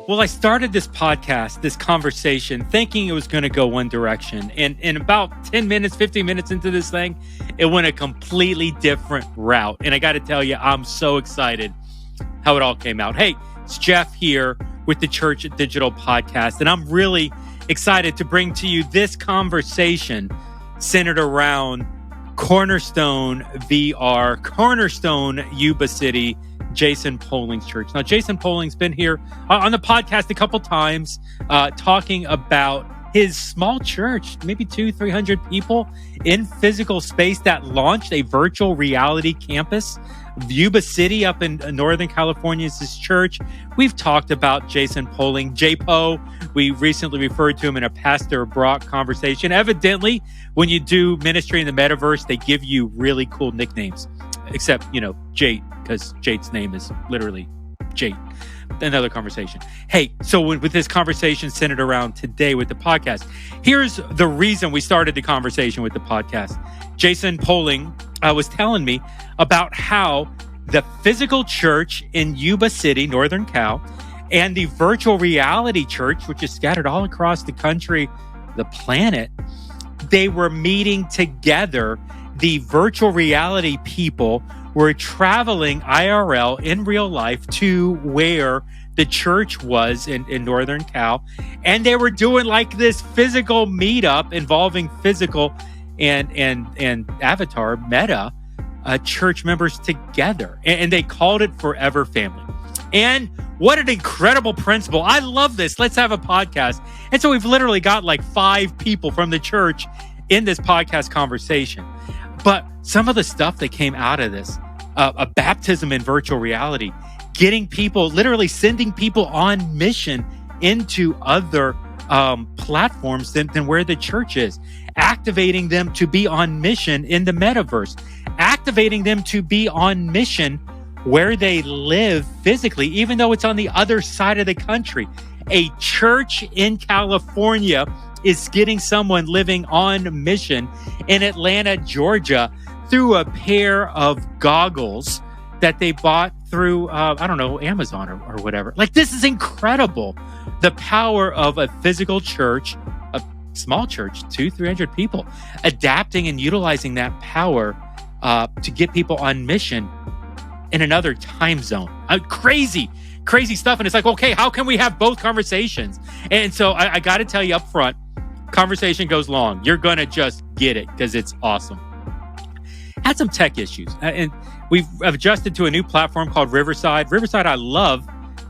Well, I started this podcast, this conversation, thinking it was going to go one direction. And in about 10 minutes, 15 minutes into this thing, it went a completely different route. And I got to tell you, I'm so excited how it all came out. Hey, it's Jeff here with the Church.digital podcast. And I'm really excited to bring to you this conversation centered around Cornerstone VR, Cornerstone Yuba City, Jason Poling's church. Now, Jason Poling's been here on the podcast a couple times talking about his small church, maybe 200-300 people in physical space that launched a virtual reality campus. Yuba City up in Northern California is his church. We've talked about Jason Poling, J-Po. We recently referred to him in a Pastor Brock conversation. Evidently, when you do ministry in the metaverse, they give you really cool nicknames. Except, Jate, because Jate's name is literally Jate. Another conversation. Hey, so with this conversation centered around today with the podcast, here's the reason we started the conversation with the podcast. Jason Poling was telling me about how the physical church in Yuba City, Northern Cal, and the virtual reality church, which is scattered all across the country, the planet, they were meeting together. The virtual reality people were traveling IRL in real life to where the church was in Northern Cal. And they were doing like this physical meetup involving physical and avatar meta church members together. And they called it Forever Family. And what an incredible principle. I love this. Let's have a podcast. And so we've literally got like 5 people from the church in this podcast conversation. But some of the stuff that came out of this, a baptism in virtual reality, getting people, literally sending people on mission into other platforms than where the church is, activating them to be on mission in the metaverse, activating them to be on mission where they live physically, even though it's on the other side of the country. A church in California is getting someone living on mission in Atlanta, Georgia, through a pair of goggles that they bought through, Amazon or whatever. Like, this is incredible. The power of a physical church, a small church, 200-300 people, adapting and utilizing that power to get people on mission in another time zone. Crazy stuff. And it's like, okay, how can we have both conversations? And so I got to tell you up front, conversation goes long. You're going to just get it because it's awesome. Had some tech issues. And we've adjusted to a new platform called Riverside. Riverside I love,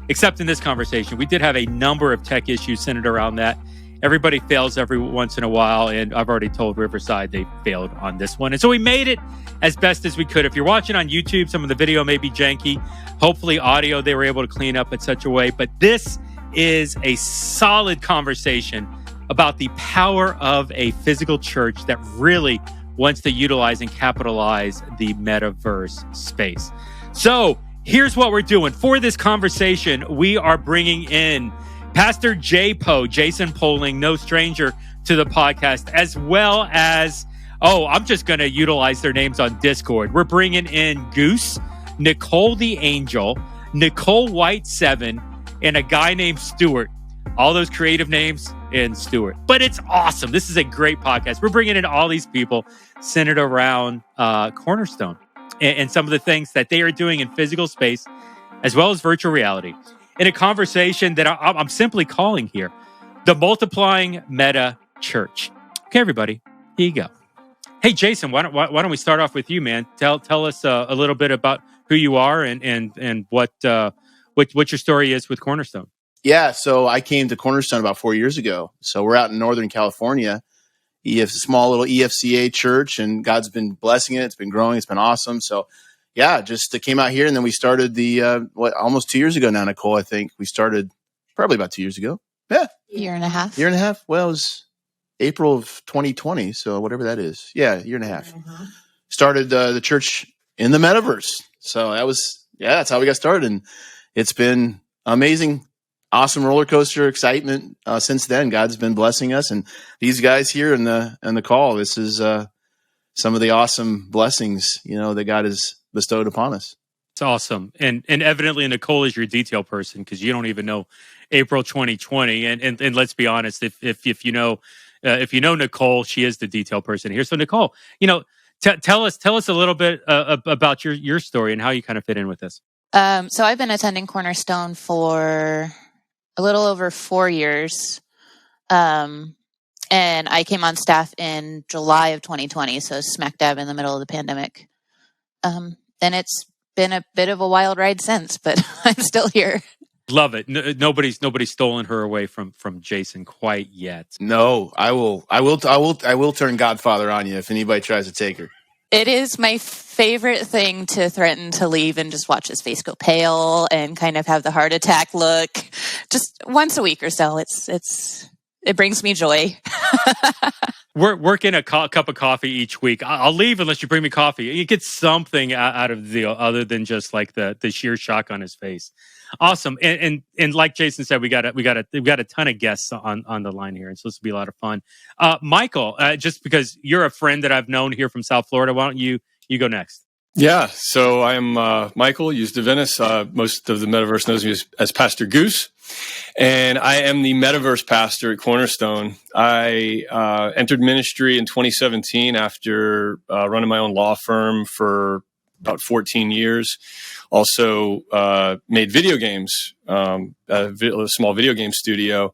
except in this conversation. We did have a number of tech issues centered around that. Everybody fails every once in a while, and I've already told Riverside they failed on this one. And so we made it as best as we could. If you're watching on YouTube, some of the video may be janky. Hopefully audio they were able to clean up in such a way. But this is a solid conversation about the power of a physical church that really wants to utilize and capitalize the metaverse space. So here's what we're doing. For this conversation, we are bringing in Pastor J-Po, Jason Poling, no stranger to the podcast, as well as, I'm just going to utilize their names on Discord. We're bringing in Goose, Nicole the Angel, Nicole White 7, and a guy named Stuart. All those creative names and Stuart. But it's awesome. This is a great podcast. We're bringing in all these people centered around Cornerstone and some of the things that they are doing in physical space, as well as virtual reality, in a conversation that I'm simply calling here the Multiplying Meta Church. Okay, everybody, here you go. Hey, Jason, why don't we start off with you, man? Tell us a little bit about who you are and what your story is with Cornerstone. Yeah, so I came to Cornerstone about 4 years ago. So we're out in Northern California. A small little EFCA church, and God's been blessing it. It's been growing. It's been awesome. So, yeah, just came out here, and then we started the almost 2 years ago now, Nicole. I think we started probably about 2 years ago. Yeah, Year and a half. Well, it was April of 2020, so whatever that is. Yeah, year and a half. Started the church in the metaverse. So that's how we got started, and it's been amazing. Awesome roller coaster excitement since then. God's been blessing us, and these guys here in the call. This is some of the awesome blessings that God has bestowed upon us. It's awesome, and evidently Nicole is your detail person because you don't even know April 2020. And let's be honest, if you know Nicole, she is the detail person here. So Nicole, tell us a little bit about your story and how you kind of fit in with this. So I've been attending Cornerstone for a little over 4 years. And I came on staff in July of 2020, so smack dab in the middle of the pandemic. And it's been a bit of a wild ride since, but I'm still here. Love it. Nobody's stolen her away from Jason quite yet. No, I will turn Godfather on you if anybody tries to take her. It is my favorite thing to threaten to leave and just watch his face go pale and kind of have the heart attack look. Just once a week or so. It brings me joy. We're working a cup of coffee each week. I'll leave unless you bring me coffee. You get something out of the deal other than just like the sheer shock on his face. Awesome. And like Jason said, we got a ton of guests on the line here, and so this will be a lot of fun. Michael, just because you're a friend that I've known here from South Florida, why don't you go next? Yeah, so I'm Michael Divinis. Most of the metaverse knows me as Pastor Goose, and I am the metaverse pastor at Cornerstone. I entered ministry in 2017 after running my own law firm for about 14 years. Also made video games, a small video game studio.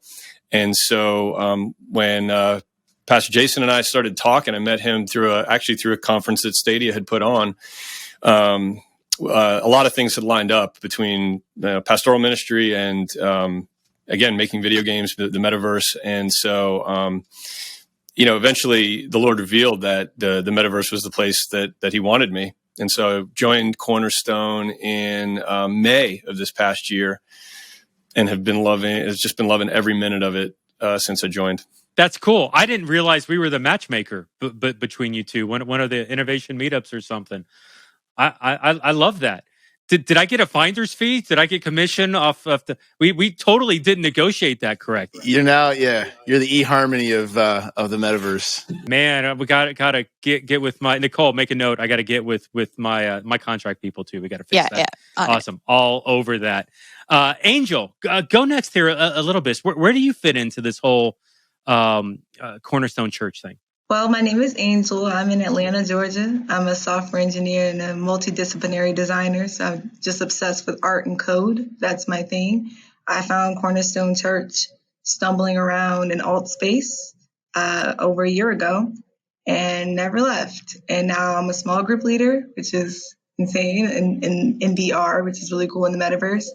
And so when Pastor Jason and I started talking, I met him through a conference that Stadia had put on. A lot of things had lined up between pastoral ministry and, again, making video games, the metaverse. And so, eventually the Lord revealed that the metaverse was the place that he wanted me. And so I joined Cornerstone in May of this past year and has just been loving every minute of it since I joined. That's cool. I didn't realize we were the matchmaker between you two. One of the innovation meetups or something. I love that. Did I get a finder's fee? Did I get commission off of the? We totally didn't negotiate that correct. You're the eHarmony of the metaverse. Man, we gotta get with my Nicole. Make a note. I got to get with my my contract people too. We got to fix that. Yeah, awesome. All over that. Angel, go next here a little bit. Where do you fit into this whole Cornerstone Church thing? Well, my name is Angel. I'm in Atlanta, Georgia. I'm a software engineer and a multidisciplinary designer. So I'm just obsessed with art and code. That's my thing. I found Cornerstone Church stumbling around in alt space over a year ago and never left. And now I'm a small group leader, which is insane, in VR, which is really cool in the metaverse.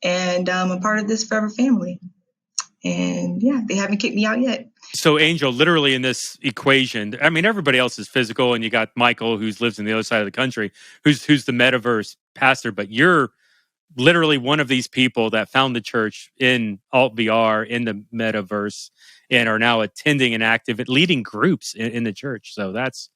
And I'm a part of this forever family. And yeah, they haven't kicked me out yet. So Angel, literally in this equation, I mean, everybody else is physical, and you got Michael, who lives in the other side of the country, who's the metaverse pastor, but you're literally one of these people that found the church in alt VR, in the metaverse, and are now attending and active at leading groups in the church. So that's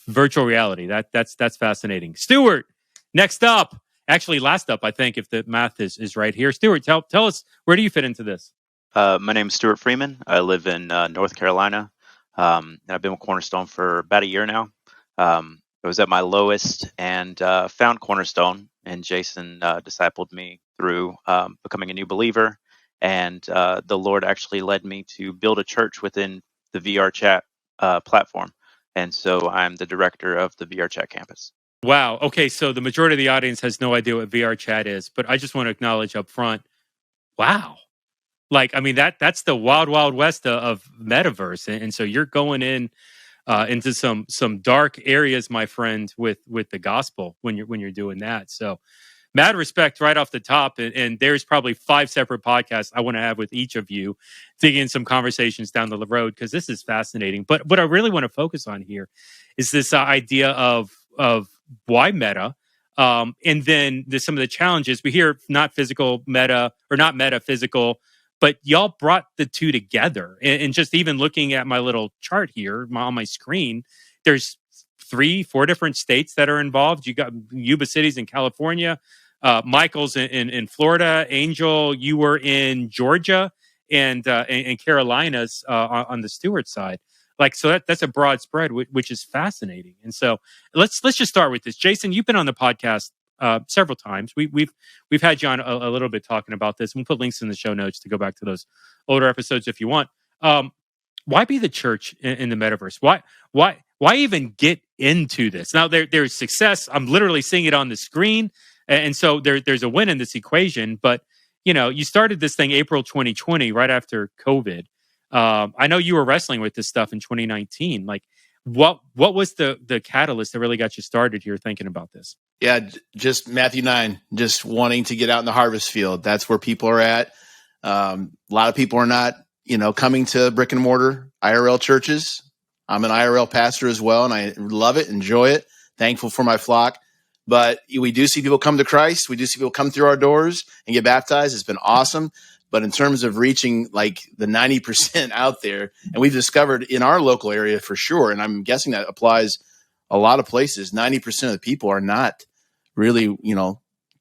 virtual reality. That's fascinating. Stuart, next up, actually last up, I think, if the math is right here. Stuart, tell us, where do you fit into this? My name is Stuart Freeman. I live in North Carolina, and I've been with Cornerstone for about a year now. I was at my lowest and found Cornerstone, and Jason discipled me through becoming a new believer. And the Lord actually led me to build a church within the VR chat platform. And so I'm the director of the VR chat campus. Wow. Okay, so the majority of the audience has no idea what VR chat is, but I just want to acknowledge up front, wow. Like, I mean, that's the wild, wild west of metaverse. And so you're going into some dark areas, my friend, with the gospel when you're doing that. So mad respect right off the top. And there's probably 5 separate podcasts I want to have with each of you, digging some conversations down the road, because this is fascinating. But what I really want to focus on here is this idea of why meta. And then there's some of the challenges. We hear not physical meta, or not metaphysical, but y'all brought the two together. And just even looking at my little chart here on my screen, there's 3-4 different states that are involved. You got Yuba Cities in California, Michael's in Florida, Angel, you were in Georgia, and Carolinas on the Stewart side. Like, so that's a broad spread, which is fascinating. And so let's just start with this. Jason, you've been on the podcast several times. We've had you on a little bit talking about this. We'll put links in the show notes to go back to those older episodes if you want. Why be the church in the metaverse? Why even get into this? Now there's success. I'm literally seeing it on the screen, and so there's a win in this equation. But you started this thing April 2020, right after COVID. I know you were wrestling with this stuff in 2019. Like, what was the catalyst that really got you started here thinking about this? Yeah, just Matthew 9, just wanting to get out in the harvest field. That's where people are at. A lot of people are not, coming to brick and mortar IRL churches. I'm an IRL pastor as well, and I love it, enjoy it, thankful for my flock. But we do see people come to Christ. We do see people come through our doors and get baptized. It's been awesome. But in terms of reaching like the 90% out there, and we've discovered in our local area for sure, and I'm guessing that applies a lot of places, 90% of the people are not really,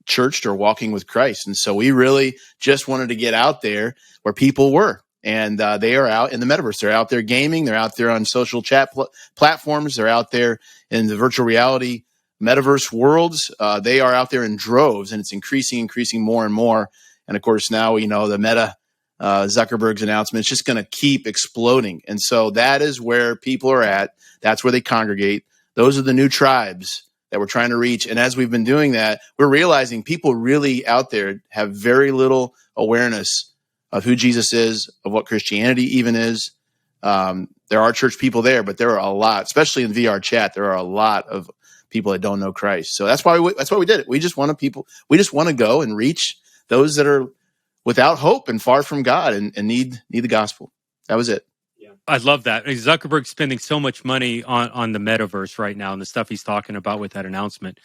churched or walking with Christ. And so we really just wanted to get out there where people were. And they are out in the metaverse. They're out there gaming. They're out there on social chat platforms. They're out there in the virtual reality metaverse worlds. They are out there in droves, and it's increasing more and more. And of course, now, the Meta, Zuckerberg's announcement, it's just going to keep exploding. And so that is where people are at. That's where they congregate. Those are the new tribes that we're trying to reach. And as we've been doing that, we're realizing people really out there have very little awareness of who Jesus is, of what Christianity even is. There are church people there, but there are a lot, especially in VR chat, there are a lot of people that don't know Christ. So that's why we did it. We just want to go and reach those that are without hope and far from God and need the gospel. That was it. I love that. Zuckerberg's spending so much money on the metaverse right now and the stuff he's talking about with that announcement.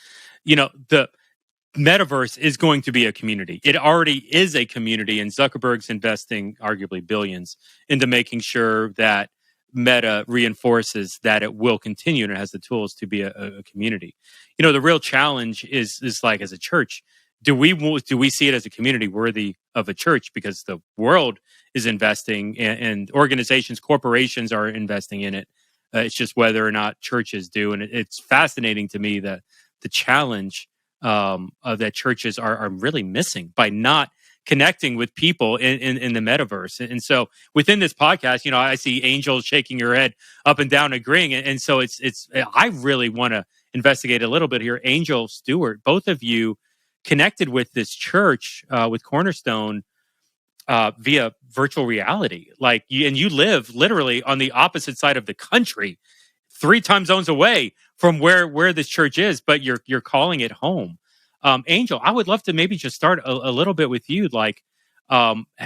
The metaverse is going to be a community. It already is a community, and Zuckerberg's investing arguably billions into making sure that Meta reinforces that it will continue and it has the tools to be a community. The real challenge is like, as a church, do we see it as a community worthy of a church? Because the world is investing and organizations, corporations are investing in it. It's just whether or not churches do. And it's fascinating to me that the challenge that churches are really missing by not connecting with people in the metaverse. And so within this podcast, I see Angel shaking her head up and down, agreeing. And so it's I really want to investigate a little bit here. Angel, Stewart, both of you connected with this church, with Cornerstone, via virtual reality. You live literally on the opposite side of the country, 3 time zones away from where this church is, but you're calling it home. Angel, I would love to maybe just start a little bit with you.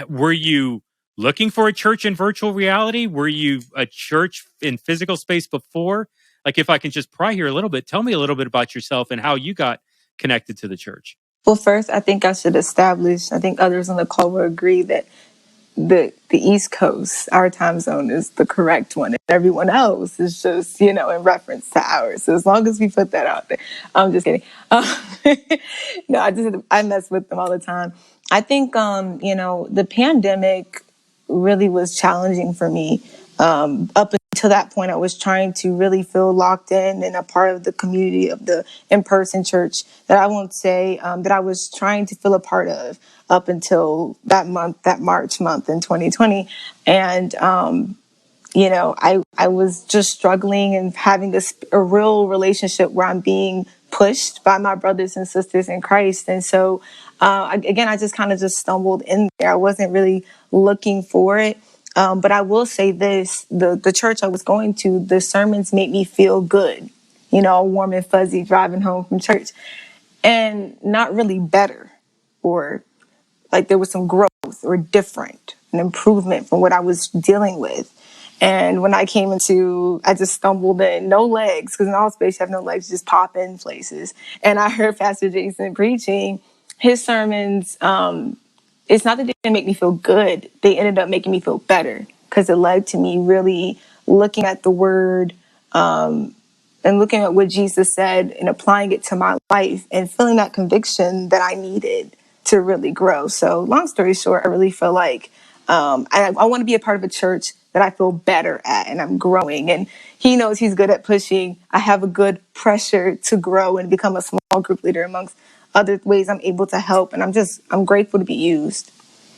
Were you looking for a church in virtual reality? Were you a church in physical space before? If I can just pry here a little bit, tell me a little bit about yourself and how you got connected to the church. Well, first, I think I should establish, I think others on the call will agree that the East Coast, our time zone, is the correct one. And everyone else is just, in reference to ours. So as long as we put that out there, I'm just kidding. No, I mess with them all the time. I think, the pandemic really was challenging for me. Up until that point, I was trying to really feel locked in and a part of the community of the in-person church that I won't say that I was trying to feel a part of up until that March month in 2020. And, I was just struggling and having a real relationship where I'm being pushed by my brothers and sisters in Christ. And so, I just kind of just stumbled in there. I wasn't really looking for it. But I will say this, the church I was going to, the sermons made me feel good, warm and fuzzy driving home from church, and not really better, or like there was some growth or different, an improvement from what I was dealing with. And when I came I just stumbled in, no legs, because in all space you have no legs, just pop in places. And I heard Pastor Jason preaching his sermons. It's not that they didn't make me feel good. They ended up making me feel better, because it led to me really looking at the word and looking at what Jesus said and applying it to my life and feeling that conviction that I needed to really grow. So long story short, I really feel like I want to be a part of a church that I feel better at, and I'm growing. And he knows he's good at pushing. I have a good pressure to grow and become a small group leader amongst other ways I'm able to help. And I'm grateful to be used.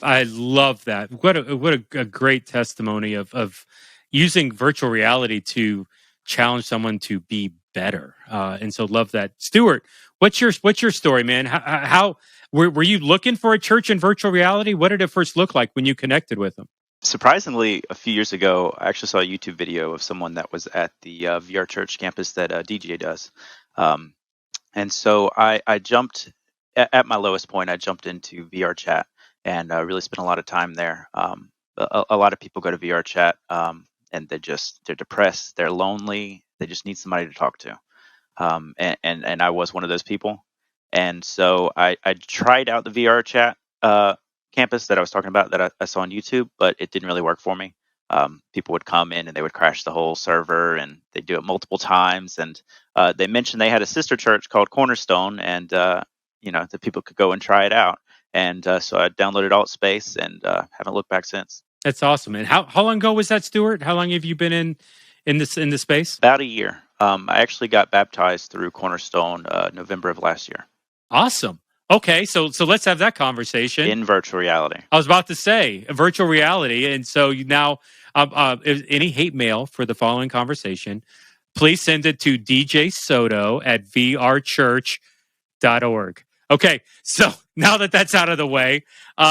I love that. What a great testimony of using virtual reality to challenge someone to be better. And so love that. Stuart, what's your story, man? How were you looking for a church in virtual reality? What did it first look like when you connected with them? Surprisingly, a few years ago, I actually saw a YouTube video of someone that was at the VR Church campus that DJ does. And so I jumped at my lowest point. I jumped into VR chat and really spent a lot of time there. A lot of people go to VR chat and they're depressed, they're lonely, they just need somebody to talk to. And I was one of those people. And so I tried out the VR chat campus that I was talking about that I saw on YouTube, but it didn't really work for me. People would come in and they would crash the whole server, and they'd do it multiple times. And they mentioned they had a sister church called Cornerstone, and that people could go and try it out. And so I downloaded Altspace and haven't looked back since. That's awesome. And how long ago was that, Stuart? How long have you been in this space? About a year. I actually got baptized through Cornerstone November of last year. Awesome. Okay, so let's have that conversation in virtual reality. I was about to say virtual reality, and so now, any hate mail for the following conversation, please send it to djsoto@vrchurch.org. Okay, so now that that's out of the way,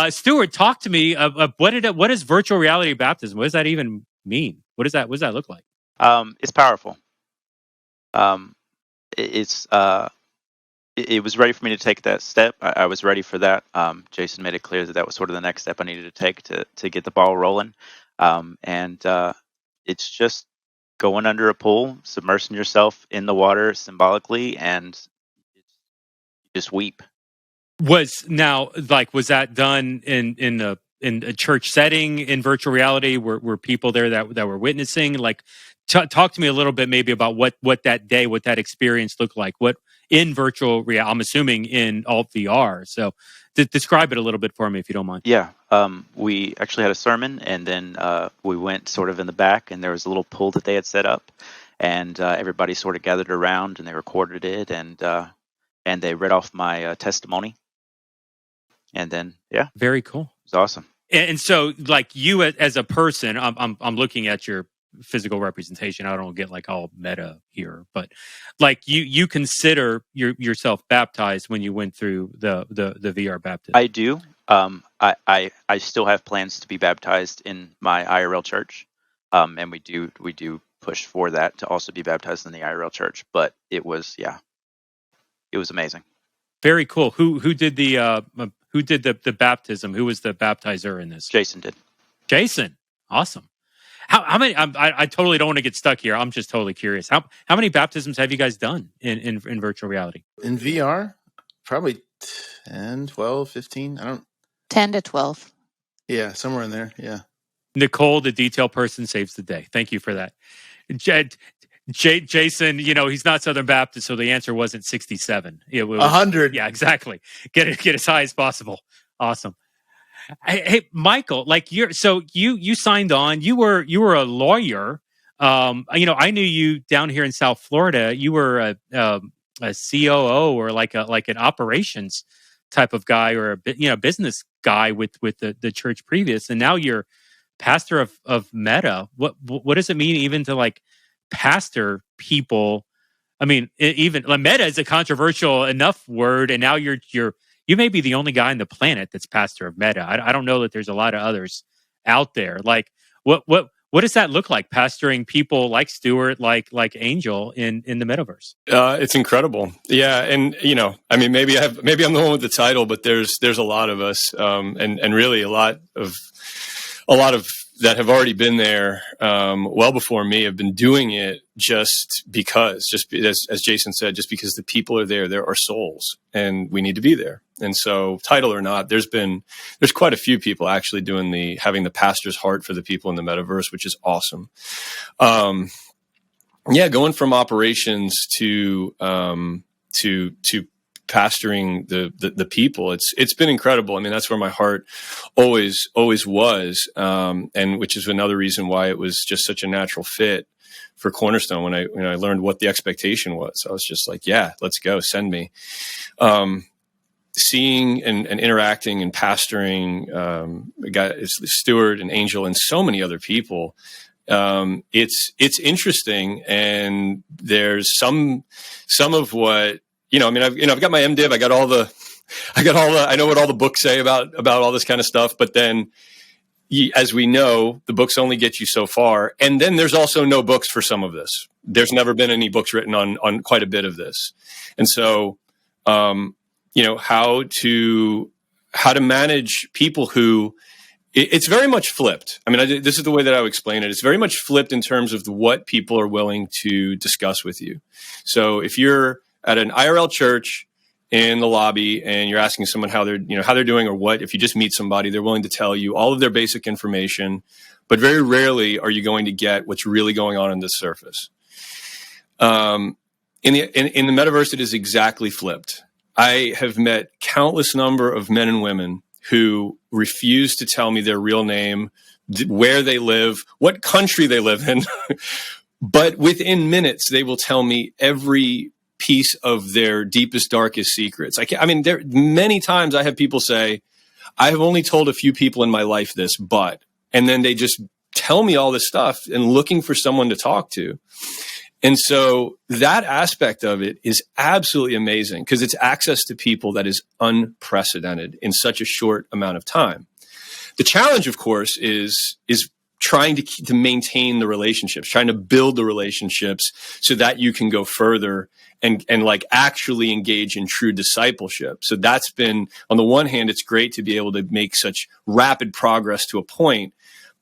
Stuart, talk to me of what is virtual reality baptism? What does that even mean? What does that look like? It's powerful. It was ready for me to take that step. I was ready for that. Jason made it clear that was sort of the next step I needed to take to get the ball rolling. And it's just going under a pool, submersing yourself in the water symbolically, and you just weep. Was that done in a church setting in virtual reality? Were people there that were witnessing? Like, talk to me a little bit maybe about what that day, what that experience looked like. What in virtual reality? I'm assuming in alt VR. So, describe it a little bit for me if you don't mind. Yeah, we actually had a sermon, and then we went sort of in the back, and there was a little pool that they had set up, and everybody sort of gathered around, and they recorded it, and they read off my testimony. And then, yeah, very cool. It's awesome. And so, like, you as a person, I'm looking at your physical representation. I don't get like all meta here, but like you consider yourself baptized when you went through the VR baptism. I do. I still have plans to be baptized in my IRL church, and we do push for that to also be baptized in the IRL church. But it was amazing. Very cool. Who did the baptism? Who was the baptizer in this? Jason did. Jason, awesome. How many? I totally don't want to get stuck here. I'm just totally curious. How many baptisms have you guys done in virtual reality? In VR, probably 10, 12, 15. 10 to 12. Yeah, somewhere in there. Yeah. Nicole, the detail person, saves the day. Thank you for that. Jason, he's not Southern Baptist, so the answer wasn't 67. It was 100. Yeah, exactly. Get as high as possible. Awesome. Hey, Michael, like you signed on. You were a lawyer. I knew you down here in South Florida. You were a COO or like an operations type of guy, or a business guy with the church previous, and now you're pastor of Meta. What does it mean even to like pastor people? I mean, even like Meta is a controversial enough word, and now you may be the only guy on the planet that's pastor of Meta. I don't know that there's a lot of others out there. Like, what does that look like, pastoring people like Stuart, like Angel in the metaverse? It's incredible. Yeah, and maybe I'm the one with the title, but there's a lot of us, and really a lot of that have already been there well before me, have been doing it just as Jason said, just because the people are there. There are souls, and we need to be there. And so, title or not, there's quite a few people actually having the pastor's heart for the people in the metaverse, which is awesome. Going from operations to pastoring the people, it's been incredible. I mean, that's where my heart always was, and which is another reason why it was just such a natural fit for Cornerstone. When I learned what the expectation was, I was just like, yeah, let's go, send me. seeing and interacting and pastoring Stuart and Angel and so many other people, it's interesting. And there's some of what, I've got my MDiv, I know what all the books say about all this kind of stuff, but then as we know, the books only get you so far. And then there's also no books for some of this. There's never been any books written on quite a bit of this. And so, how to manage people who, it's very much flipped. I mean, this is the way that I would explain it. It's very much flipped in terms of what people are willing to discuss with you. So if you're at an IRL church in the lobby and you're asking someone how they're doing, or what, if you just meet somebody, they're willing to tell you all of their basic information, but very rarely are you going to get what's really going on the surface. In the metaverse, it is exactly flipped. I have met countless number of men and women who refuse to tell me their real name, where they live, what country they live in, but within minutes they will tell me every piece of their deepest, darkest secrets. There many times I have people say, I have only told a few people in my life this, and then they just tell me all this stuff and looking for someone to talk to. And so that aspect of it is absolutely amazing because it's access to people that is unprecedented in such a short amount of time. The challenge, of course, is trying to maintain the relationships, trying to build the relationships so that you can go further and like actually engage in true discipleship. So that's been, on the one hand, it's great to be able to make such rapid progress to a point,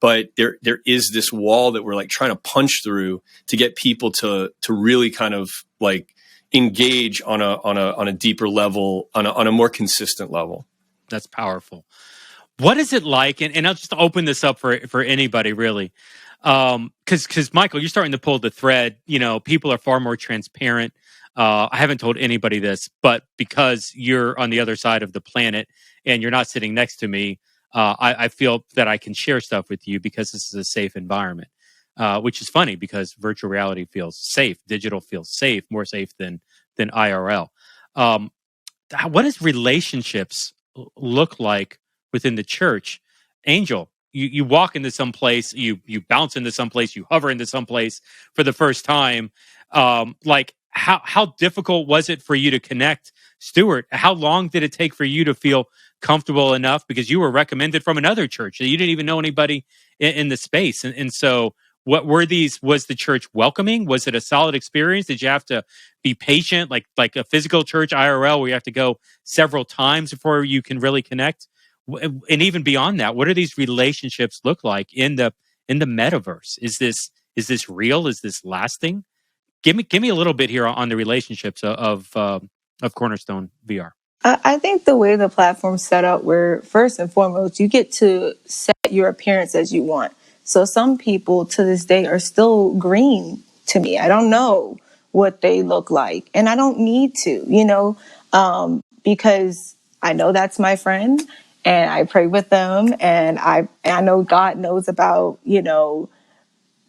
but there is this wall that we're like trying to punch through to get people to really kind of like engage on a deeper level, on a more consistent level. That's powerful. What is it like? And I'll just open this up for anybody really. Because Michael, you're starting to pull the thread. People are far more transparent. I haven't told anybody this, but because you're on the other side of the planet and you're not sitting next to me, I feel that I can share stuff with you because this is a safe environment, which is funny because virtual reality feels safe. Digital feels safe, more safe than IRL. What does relationships look like within the church? Angel, you walk into some place, you bounce into some place, you hover into some place for the first time. How difficult was it for you to connect? Stuart, how long did it take for you to feel comfortable enough, because you were recommended from another church that you didn't even know anybody in the space? And so what were these? Was the church welcoming? Was it a solid experience? Did you have to be patient, like a physical church IRL where you have to go several times before you can really connect? And even beyond that, what do these relationships look like in the metaverse? Is this real? Is this lasting? Give me a little bit here on the relationships of Cornerstone VR. I think the way the platform's set up, where first and foremost, you get to set your appearance as you want. So some people to this day are still green to me. I don't know what they look like, and I don't need to, because I know that's my friend, and I pray with them, and I know God knows about,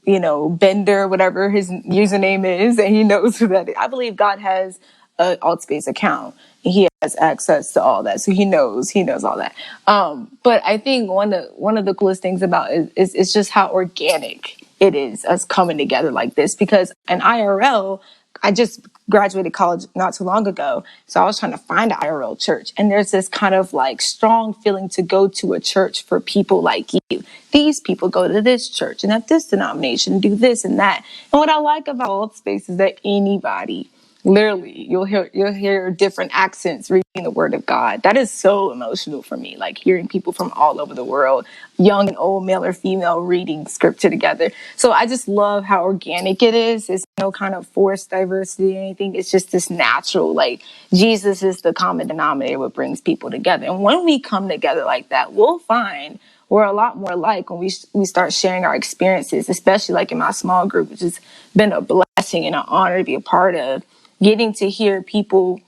Bender, whatever his username is, and he knows who that is. I believe God has an Altspace account. He has access to all that, so he knows all that. But I think one of the coolest things about it is just how organic it is, us coming together like this. Because in IRL, I just graduated college not too long ago, so I was trying to find an IRL church, and there's this kind of like strong feeling to go to a church for people like you. These people go to this church and at this denomination, do this and that. And what I like about Altspace is that anybody, literally, you'll hear different accents reading the Word of God. That is so emotional for me, like hearing people from all over the world, young and old, male or female, reading scripture together. So I just love how organic it is. It's no kind of forced diversity or anything. It's just this natural, like Jesus is the common denominator what brings people together. And when we come together like that, we'll find we're a lot more alike when we start sharing our experiences, especially like in my small group, which has been a blessing and an honor to be a part of. Getting to hear people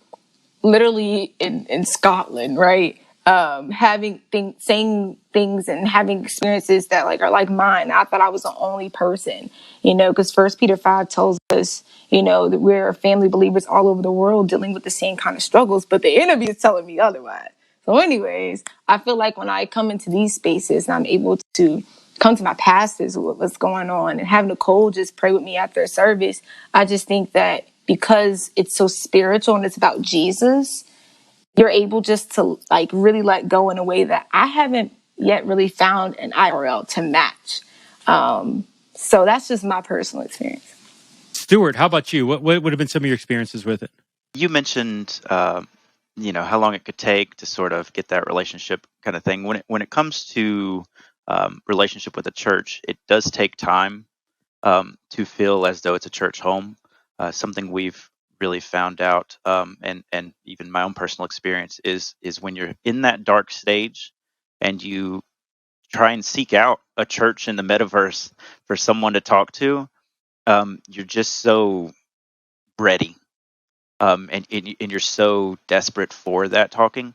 literally in Scotland, right? saying things and having experiences that like are like mine. I thought I was the only person, because 1 Peter 5 tells us, that we're family believers all over the world dealing with the same kind of struggles, but the enemy is telling me otherwise. So anyways, I feel like when I come into these spaces and I'm able to come to my pastors with what's going on and have Nicole just pray with me after a service, I just think that because it's so spiritual and it's about Jesus, you're able just to like really let go in a way that I haven't yet really found an IRL to match. So that's just my personal experience. Stuart, how about you? What would have been some of your experiences with it? You mentioned, how long it could take to sort of get that relationship kind of thing. When it comes to relationship with a church, it does take time to feel as though it's a church home. Something we've really found out, and even my own personal experience is when you're in that dark stage and you try and seek out a church in the metaverse for someone to talk to, you're just so ready. And you're so desperate for that talking.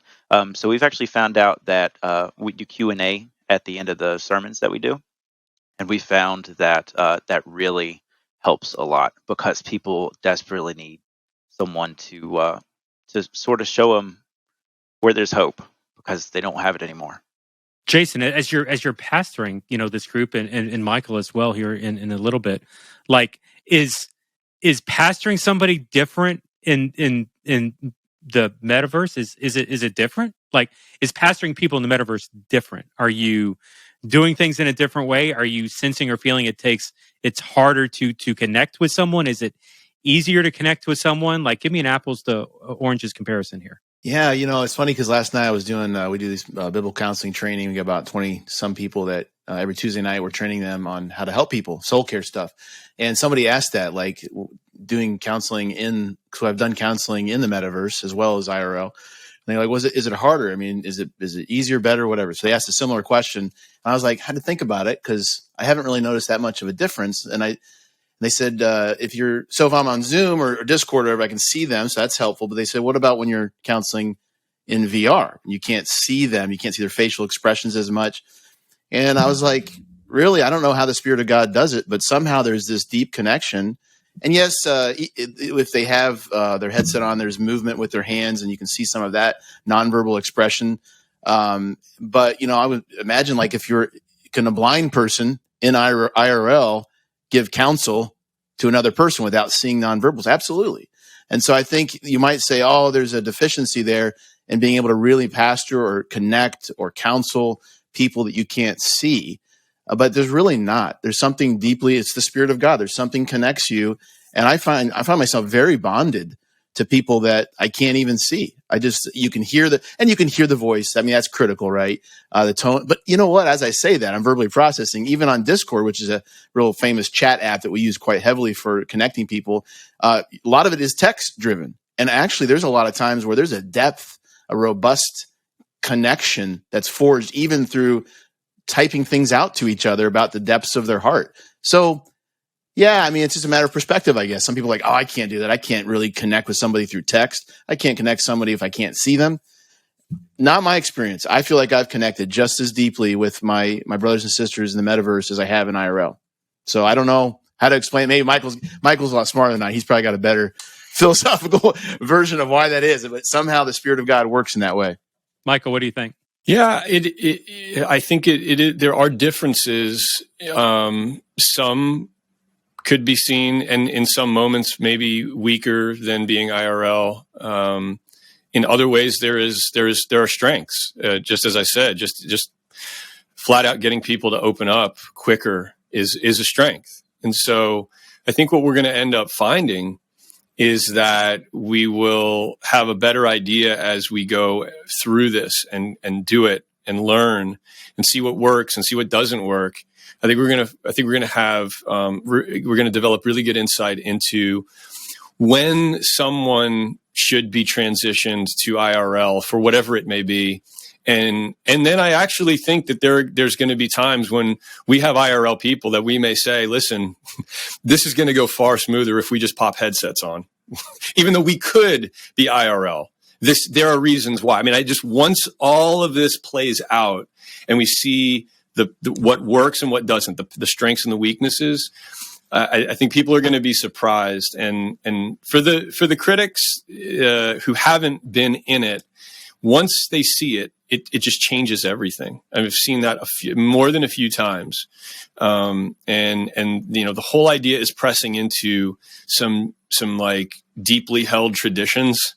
So we've actually found out that we do Q&A at the end of the sermons that we do. And we found that that really helps a lot because people desperately need someone to sort of show them where there's hope because they don't have it anymore. Jason, as you're pastoring, this group and Michael as well here in a little bit, like is pastoring somebody different in the metaverse? Is it different? Like, is pastoring people in the metaverse different? Are you doing things in a different way? Are you sensing or feeling it's harder to connect with someone? Is it easier to connect with someone? Like, give me an apples to oranges comparison here. Yeah, it's funny because last night I was doing, we do this biblical counseling training. We got about 20 some people that every Tuesday night we're training them on how to help people, soul care stuff. And somebody asked that, like doing counseling so I've done counseling in the metaverse as well as IRL. And they're like, is it harder? I mean, is it easier, better, whatever? So they asked a similar question. And I was like, I had to think about it because I haven't really noticed that much of a difference. And they said, if I'm on Zoom or Discord or whatever, I can see them. So that's helpful. But they said, what about when you're counseling in VR? You can't see them. You can't see their facial expressions as much. And I was like, really? I don't know how the Spirit of God does it, but somehow there's this deep connection. And yes, if they have their headset on, there's movement with their hands and you can see some of that nonverbal expression. But, I would imagine like can a blind person in IRL give counsel to another person without seeing nonverbals? Absolutely. And so I think you might say, there's a deficiency there in being able to really pastor or connect or counsel people that you can't see. But there's really not. There's something it's the Spirit of God. There's something connects you. And I find myself very bonded to people that I can't even see. You can hear the voice. I mean, that's critical, right? The tone. But you know what? As I say that, I'm verbally processing. Even on Discord, which is a real famous chat app that we use quite heavily for connecting people, a lot of it is text driven. And actually, there's a lot of times where there's a depth, a robust connection that's forged even through typing things out to each other about the depths of their heart. So, yeah, I mean, it's just a matter of perspective, I guess. Some people are like, I can't do that. I can't really connect with somebody through text. I can't connect somebody if I can't see them. Not my experience. I feel like I've connected just as deeply with my brothers and sisters in the metaverse as I have in IRL. So I don't know how to explain. Maybe Michael's a lot smarter than I. He's probably got a better philosophical version of why that is. But somehow the Spirit of God works in that way. Michael, what do you think? Yeah, I think there are differences. Some could be seen, and in some moments maybe weaker than being IRL. In other ways, there are strengths. Just as I said, just flat out getting people to open up quicker is a strength. And so I think what we're going to end up finding is that we will have a better idea as we go through this and do it and learn and see what works and see what doesn't work. I think we're going to develop really good insight into when someone should be transitioned to IRL for whatever it may be. And then I actually think that there's going to be times when we have IRL people that we may say, listen, this is going to go far smoother if we just pop headsets on, even though we could be IRL. there are reasons why. I mean, once all of this plays out and we see the what works and what doesn't, the strengths and the weaknesses, I think people are going to be surprised. And for the critics who haven't been in it, once they see it, it just changes everything. I've seen that more than a few times. And the whole idea is pressing into some like deeply held traditions.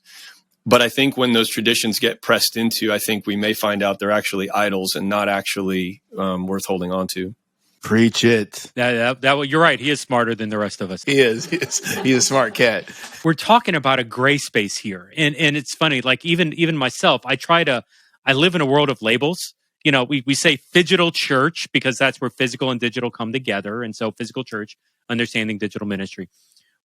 But I think when those traditions get pressed into, I think we may find out they're actually idols and not actually worth holding on to. Preach it. You're right. He is smarter than the rest of us. He is. He's a smart cat. We're talking about a gray space here. And it's funny, like even myself, I live in a world of labels. You know, we say phygital church because that's where physical and digital come together. And so physical church, understanding digital ministry.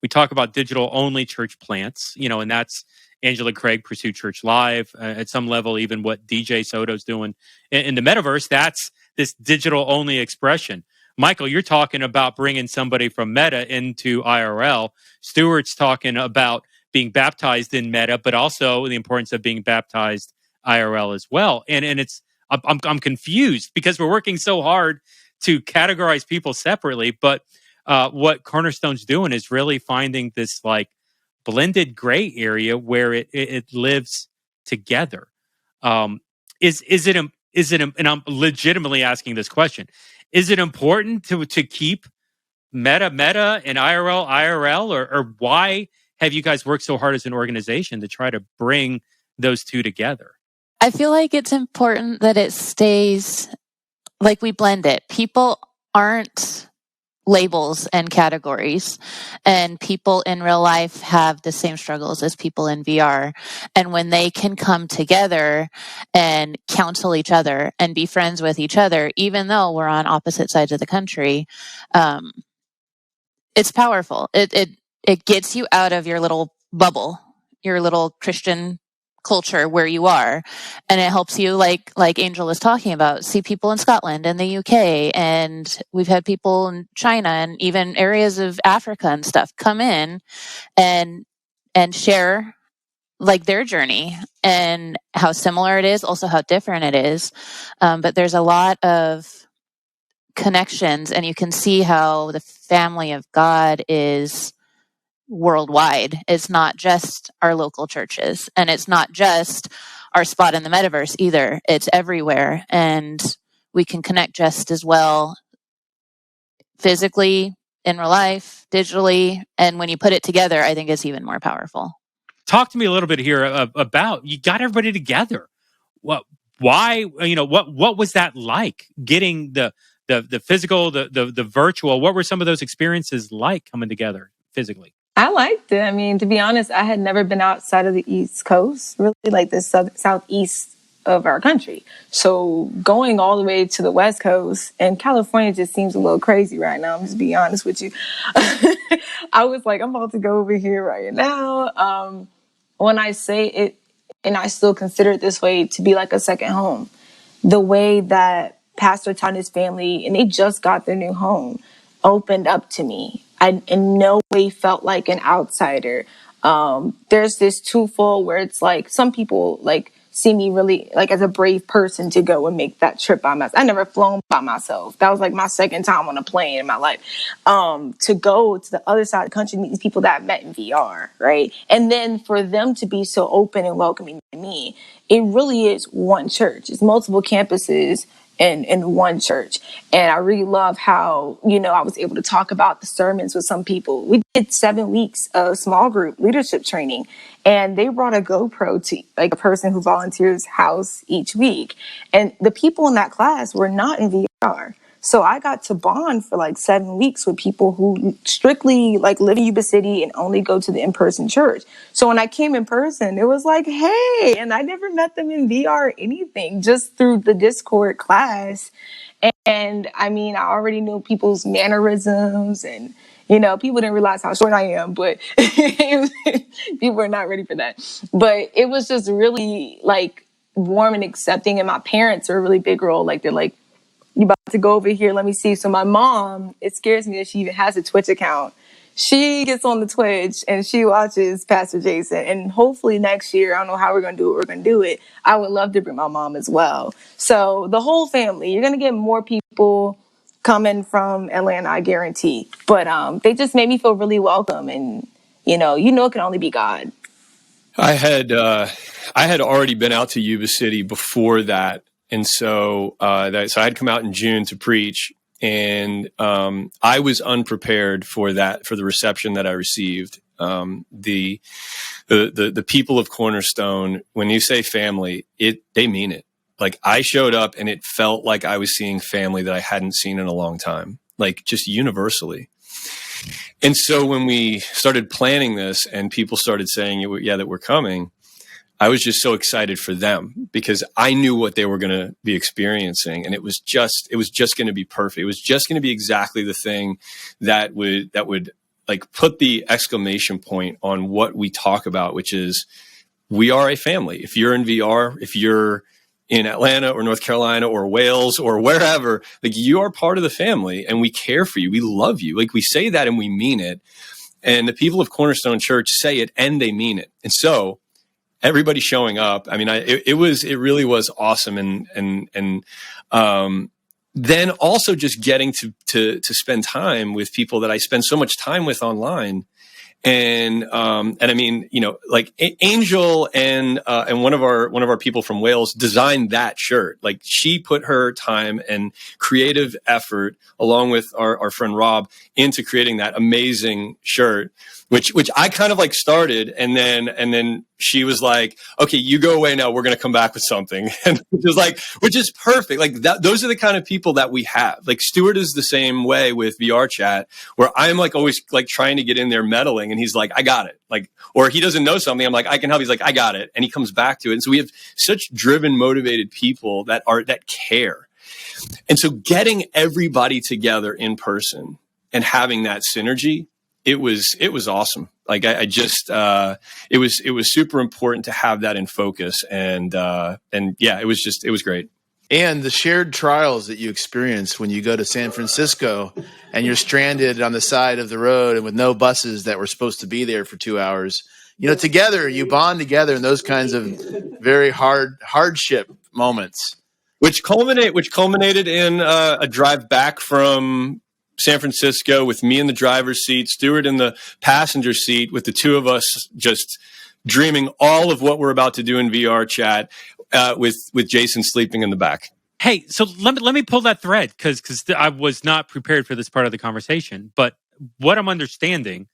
We talk about digital only church plants, you know, and that's Angela Craig, Pursue Church Live, at some level, even what DJ Soto's doing. In the metaverse, that's this digital only expression. Michael, you're talking about bringing somebody from Meta into IRL. Stuart's talking about being baptized in Meta, but also the importance of being baptized IRL as well. And I'm confused because we're working so hard to categorize people separately, but what Cornerstone's doing is really finding this like blended gray area where it lives together. Is it, and I'm legitimately asking this question, is it important to keep Meta and IRL, or why have you guys worked so hard as an organization to try to bring those two together? I feel like it's important that it stays like we blend it. People aren't labels and categories, and people in real life have the same struggles as people in VR. And when they can come together and counsel each other and be friends with each other, even though we're on opposite sides of the country, it's powerful. It gets you out of your little bubble, your little Christian culture where you are, and it helps you, like Angel was talking about, see people in Scotland and the UK, and we've had people in China and even areas of Africa and stuff come in and share like their journey and how similar it is, also how different it is. But there's a lot of connections, and you can see how the family of God is worldwide. It's not just our local churches, and it's not just our spot in the metaverse either. It's everywhere, and we can connect just as well physically, in real life, digitally, and when you put it together, I think it's even more powerful. Talk to me a little bit here about, you got everybody together. What was that like, getting the physical, the virtual? What were some of those experiences like coming together physically? I liked it. I mean, to be honest, I had never been outside of the East Coast, really, like the southeast of our country. So going all the way to the West Coast, and California just seems a little crazy right now. I'm just being honest with you. I was like, I'm about to go over here right now. When I say it, and I still consider it this way, to be like a second home, the way that Pastor Todd and his family, and they just got their new home, opened up to me. I in no way felt like an outsider. There's this twofold where it's like some people like see me really like as a brave person to go and make that trip by myself. I never flown by myself. That was like my second time on a plane in my life. To go to the other side of the country, meet these people that I met in VR, right? And then for them to be so open and welcoming to me, it really is one church. It's multiple campuses in one church. And I really love how, I was able to talk about the sermons with some people. We did 7 weeks of small group leadership training, and they brought a GoPro to like a person who volunteers house each week. And the people in that class were not in VR. So I got to bond for like 7 weeks with people who strictly like live in Yuba City and only go to the in-person church. So when I came in person, it was like, hey, and I never met them in VR or anything, just through the Discord class. And I mean, I already knew people's mannerisms, and, people didn't realize how short I am, but people are not ready for that. But it was just really like warm and accepting. And my parents are a really big role. Like, they're like, you about to go over here, let me see. So my mom, it scares me that she even has a Twitch account. she gets on the Twitch and she watches Pastor Jason. And hopefully next year, I don't know how we're going to do it. We're going to do it. I would love to bring my mom as well. So the whole family, you're going to get more people coming from Atlanta, I guarantee. But they just made me feel really welcome. And, it can only be God. I had already been out to Yuba City before that. And so I had come out in June to preach. And I was unprepared for the reception that I received. The people of Cornerstone, when you say family, they mean it. Like, I showed up and it felt like I was seeing family that I hadn't seen in a long time, like just universally. And so when we started planning this and people started saying, yeah, that we're coming, I was just so excited for them because I knew what they were going to be experiencing. And it was just going to be perfect. It was just going to be exactly the thing that would like put the exclamation point on what we talk about, which is we are a family. If you're in VR, if you're in Atlanta or North Carolina or Wales or wherever, like, you are part of the family and we care for you. We love you. Like, we say that and we mean it. And the people of Cornerstone Church say it and they mean it. And so everybody showing up, I mean, it really was awesome. And then also just getting to spend time with people that I spend so much time with online. And I mean, like Angel and one of our people from Wales designed that shirt. Like, she put her time and creative effort along with our friend Rob into creating that amazing shirt, which I kind of like started. And then she was like, okay, you go away now. We're going to come back with something. And which is perfect. Like, that, those are the kind of people that we have. Like, Stuart is the same way with VR chat, where I'm like always like trying to get in there meddling. And he's like, I got it. Like, or he doesn't know something. I'm like, I can help. He's like, I got it. And he comes back to it. And so we have such driven, motivated people that care. And so getting everybody together in person and having that synergy, it was awesome. Like, it was super important to have that in focus. And yeah, it was great. And the shared trials that you experience when you go to San Francisco and you're stranded on the side of the road and with no buses that were supposed to be there for 2 hours, together you bond together in those kinds of very hardship moments, which culminated in a drive back from San Francisco with me in the driver's seat, Stuart in the passenger seat, with the two of us just dreaming all of what we're about to do in VR chat, with Jason sleeping in the back. Hey, so let me pull that thread because I was not prepared for this part of the conversation. But what I'm understanding,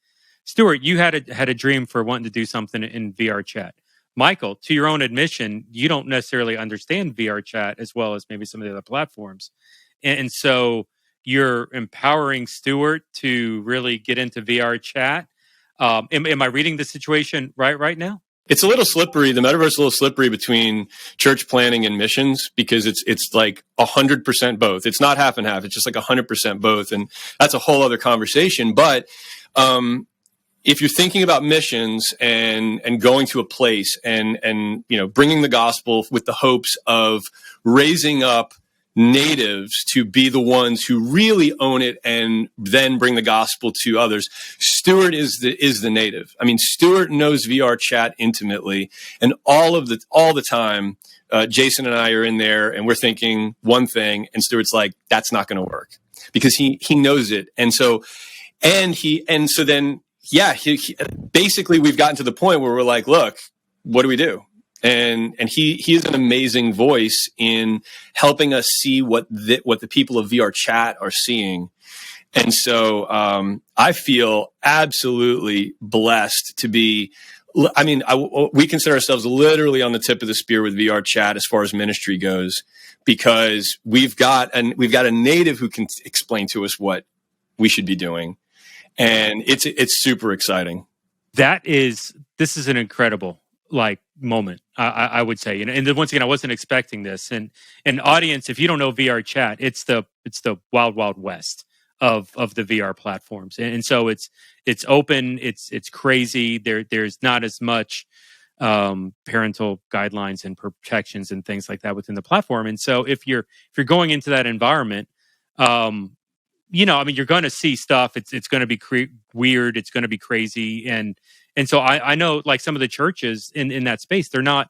Stuart, you had a dream for wanting to do something in VR chat. Michael, to your own admission, you don't necessarily understand VR chat as well as maybe some of the other platforms, and so you're empowering Stuart to really get into VR chat. Am I reading the situation right now? It's a little slippery. The metaverse is a little slippery between church planning and missions because it's like 100% both. It's not half and half. It's just like 100% both. And that's a whole other conversation. But if you're thinking about missions and going to a place and bringing the gospel with the hopes of raising up natives to be the ones who really own it and then bring the gospel to others, Stuart is the native. I mean, Stuart knows VR chat intimately, and all the time, Jason and I are in there and we're thinking one thing, and Stuart's like, that's not going to work because he knows it, and so then basically we've gotten to the point where we're like, look, what do we do? And he is an amazing voice in helping us see what the people of VR chat are seeing. And so I feel absolutely blessed to be. I mean, we consider ourselves literally on the tip of the spear with VR chat as far as ministry goes, because we've got a native who can explain to us what we should be doing, and it's super exciting. This is an incredible moment, I would say, and then once again, I wasn't expecting this. And audience, if you don't know VR chat, it's the wild west of the VR platforms, and so it's open, it's crazy. There's not as much parental guidelines and protections and things like that within the platform. And so if you're going into that environment, I mean, you're going to see stuff. It's going to be weird. It's going to be crazy. And so I know like some of the churches in that space, they're not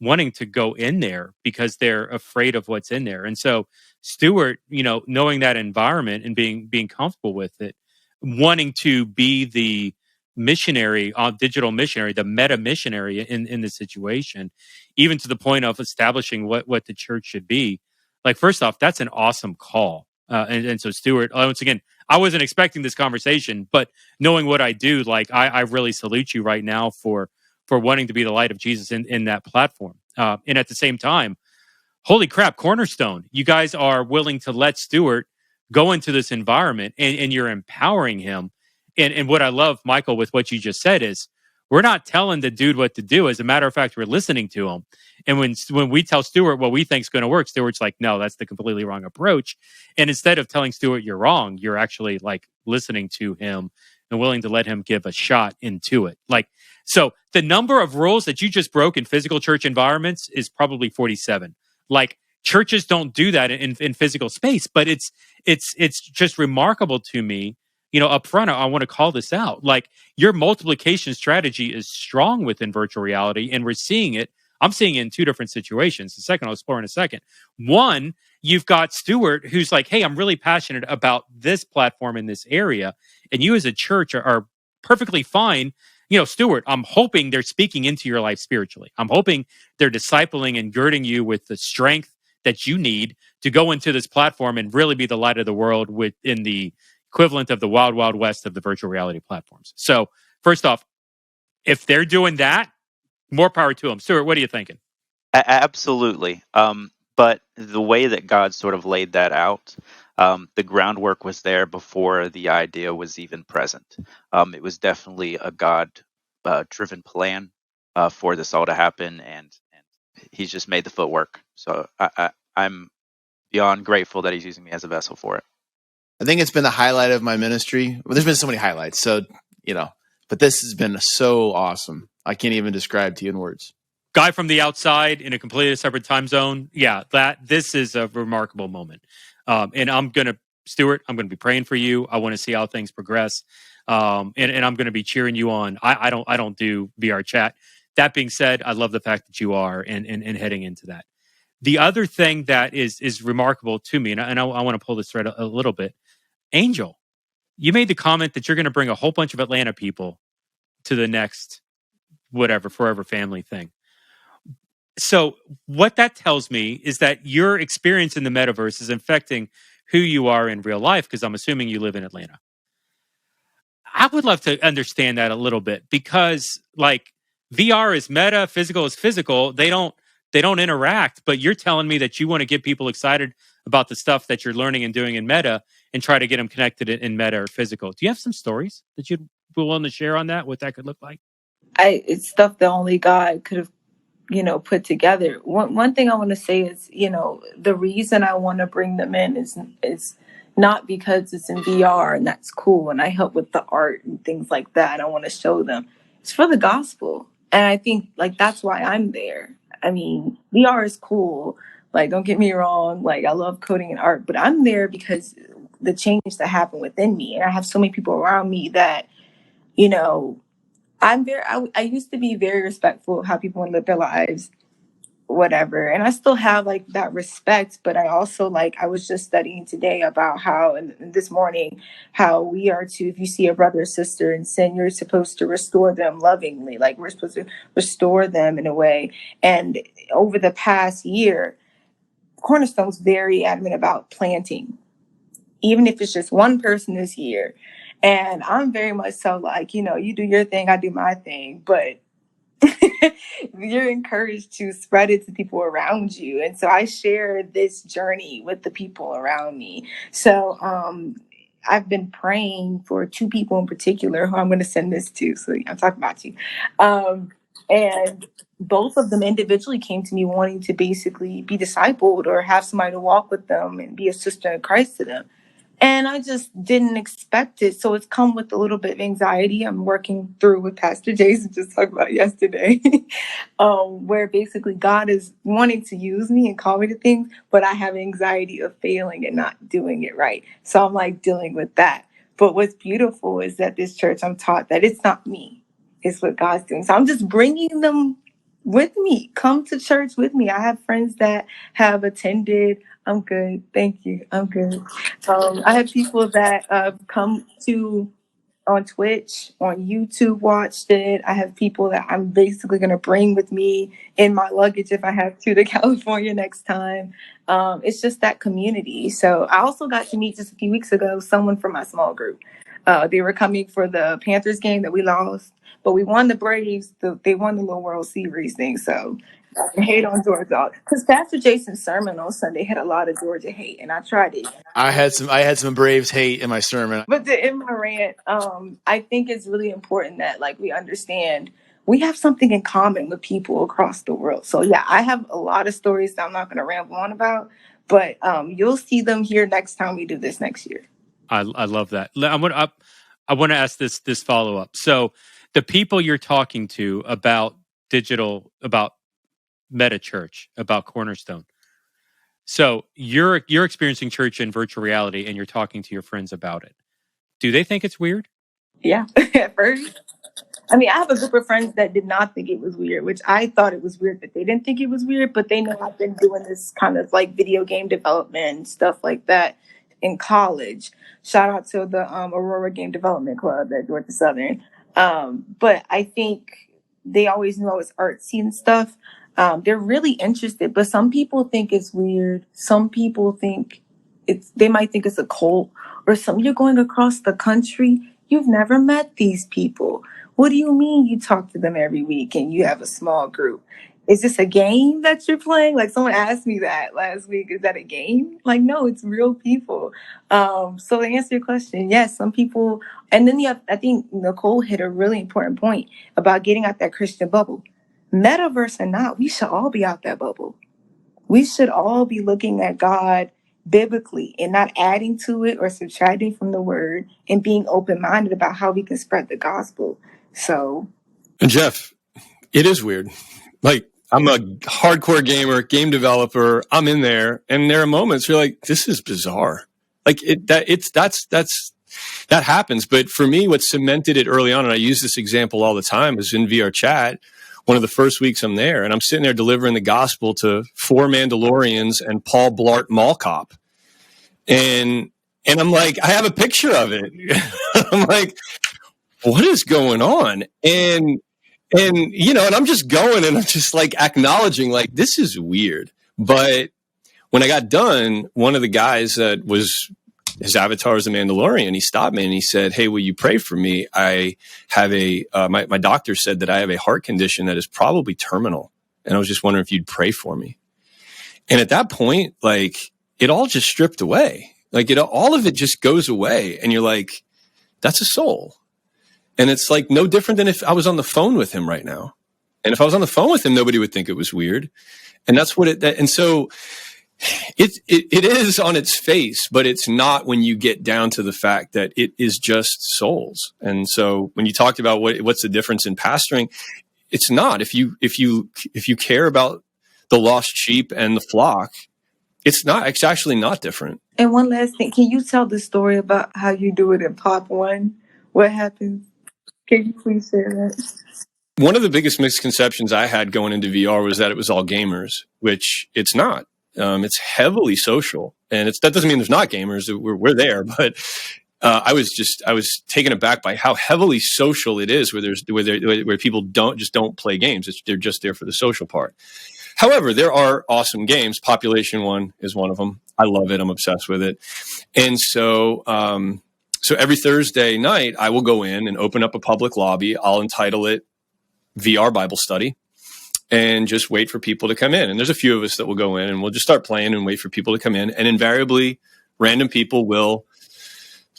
wanting to go in there because they're afraid of what's in there. And so Stuart, knowing that environment and being comfortable with it, wanting to be the missionary, digital missionary, the meta missionary in the situation, even to the point of establishing what the church should be. Like, first off, that's an awesome call. And so Stuart, once again, I wasn't expecting this conversation, but knowing what I do, like I really salute you right now for wanting to be the light of Jesus in that platform. And at the same time, holy crap, Cornerstone, you guys are willing to let Stuart go into this environment and you're empowering him. And what I love, Michael, with what you just said is we're not telling the dude what to do. As a matter of fact, we're listening to him. And when we tell Stuart what we think is going to work, Stuart's like, no, that's the completely wrong approach. And instead of telling Stuart you're wrong, you're actually like listening to him and willing to let him give a shot into it. Like, so the number of rules that you just broke in physical church environments is probably 47. Like, churches don't do that in physical space, but it's just remarkable to me. Up front, I want to call this out. Like, your multiplication strategy is strong within virtual reality, and we're seeing it. I'm seeing it in two different situations. The second I'll explore in a second. One, you've got Stuart, who's like, hey, I'm really passionate about this platform in this area. And you as a church are perfectly fine. Stuart, I'm hoping they're speaking into your life spiritually. I'm hoping they're discipling and girding you with the strength that you need to go into this platform and really be the light of the world within the equivalent of the wild, wild west of the virtual reality platforms. So first off, if they're doing that, more power to them. Stuart, what are you thinking? Absolutely. But the way that God sort of laid that out, the groundwork was there before the idea was even present. It was definitely a God-driven plan for this all to happen, and He's just made the footwork. So I'm beyond grateful that He's using me as a vessel for it. I think it's been the highlight of my ministry. Well, there's been so many highlights. So, but this has been so awesome. I can't even describe to you in words. Guy from the outside in a completely separate time zone. Yeah, this is a remarkable moment. And Stuart, I'm going to be praying for you. I want to see how things progress. And I'm going to be cheering you on. I don't do VR chat. That being said, I love the fact that you are and heading into that. The other thing that is remarkable to me, and I want to pull this thread a little bit, Angel, you made the comment that you're going to bring a whole bunch of Atlanta people to the next whatever forever family thing. So what that tells me is that your experience in the metaverse is affecting who you are in real life, because I'm assuming you live in Atlanta. I would love to understand that a little bit, because like VR is meta, physical is physical. They don't interact, but you're telling me that you want to get people excited about the stuff that you're learning and doing in meta and try to get them connected in meta or physical. Do you have some stories that you'd be willing to share on that, what that could look like? It's stuff that only God could have, put together. One thing I want to say is, the reason I want to bring them in is not because it's in VR and that's cool and I help with the art and things like that. I want to show them. It's for the gospel. And I think like that's why I'm there. I mean, VR is cool. Like, don't get me wrong. Like, I love coding and art, but I'm there because the change that happened within me. And I have so many people around me that, I used to be very respectful of how people want to live their lives, whatever. And I still have like that respect, but I also I was just studying today about how, and this morning, how we are to, if you see a brother or sister in sin, you're supposed to restore them lovingly. Like, we're supposed to restore them in a way. And over the past year, Cornerstone's very adamant about planting, even if it's just one person this year. And I'm very much so like, you do your thing, I do my thing, but you're encouraged to spread it to people around you. And so I share this journey with the people around me. So I've been praying for two people in particular who I'm going to send this to. So I'm talking about you. And both of them individually came to me wanting to basically be discipled or have somebody to walk with them and be a sister in Christ to them. And I just didn't expect it. So it's come with a little bit of anxiety. I'm working through with Pastor Jason, just talked about yesterday, where basically God is wanting to use me and call me to things, but I have anxiety of failing and not doing it right. So I'm like dealing with that. But what's beautiful is that this church, I'm taught that it's not me, it's what God's doing. So I'm just bringing them with me. Come to church with me. I have friends that have attended. I'm good. Thank you. I'm good. I have people that come to on Twitch, on YouTube, watched it. I have people that I'm basically going to bring with me in my luggage if I have to California next time. It's just that community. So I also got to meet just a few weeks ago someone from my small group. They were coming for the Panthers game that we lost, but we won the Braves. They won the little World Series thing. So I hate on Georgia because Pastor Jason's sermon on Sunday had a lot of Georgia hate, and I tried it. I had some Braves hate in my sermon. But in my rant, I think it's really important that like we understand we have something in common with people across the world. So yeah, I have a lot of stories that I'm not going to ramble on about, but you'll see them here next time we do this next year. I love that. I want to ask this follow up. So the people you're talking to about digital, about Meta Church, about Cornerstone. So you're experiencing church in virtual reality, and you're talking to your friends about it. Do they think it's weird? Yeah, at first. I mean, I have a group of friends that did not think it was weird, which I thought it was weird that they didn't think it was weird, but they know I've been doing this kind of like video game development and stuff like that in college. Shout out to the Aurora Game Development Club at Georgia Southern. But I think they always knew I was artsy and stuff. They're really interested, but some people think it's weird. Some people think they might think it's a cult or something. You're going across the country. You've never met these people. What do you mean you talk to them every week and you have a small group? Is this a game that you're playing? Like someone asked me that last week. Is that a game? Like, no, it's real people. So to answer your question, yes, some people. And then I think Nicole hit a really important point about getting out that Christian bubble. Metaverse or not, we should all be out that bubble. We should all be looking at God biblically and not adding to it or subtracting from the word and being open-minded about how we can spread the gospel. So, And Jeff, it is weird. Like, I'm a hardcore gamer, game developer. I'm in there, and there are moments where you're like, this is bizarre. Like that happens. But for me, what cemented it early on, and I use this example all the time, is in VR chat. One of the first weeks I'm there, and I'm sitting there delivering the gospel to 4 Mandalorians and Paul Blart Mall Cop. And I'm like, I have a picture of it. I'm like, what is going on? And and I'm just going and I'm just like acknowledging like this is weird. But when I got done, one of the guys that was his avatar is a Mandalorian. He stopped me and he said, "Hey, will you pray for me? I have my doctor said that I have a heart condition that is probably terminal. And I was just wondering if you'd pray for me." And at that point, like it all just stripped away. Like all of it just goes away. And you're like, that's a soul. And it's like no different than if I was on the phone with him right now. And if I was on the phone with him, nobody would think it was weird. And that's what and so it is on its face, but it's not when you get down to the fact that it is just souls. And so when you talked about what's the difference in pastoring, it's not. If you care about the lost sheep and the flock, it's actually not different. And one last thing, can you tell the story about how you do it in Pop One? What happens? Can you please share that? One of the biggest misconceptions I had going into VR was that it was all gamers, which it's not. It's heavily social, and that doesn't mean there's not gamers. We're there, but I was taken aback by how heavily social it is, where people don't play games. They're just there for the social part. However, there are awesome games. Population One is one of them. I love it. I'm obsessed with it, and so every Thursday night I will go in and open up a public lobby. I'll entitle it VR Bible Study. And just wait for people to come in. And there's a few of us that will go in and we'll just start playing and wait for people to come in. And invariably, random people will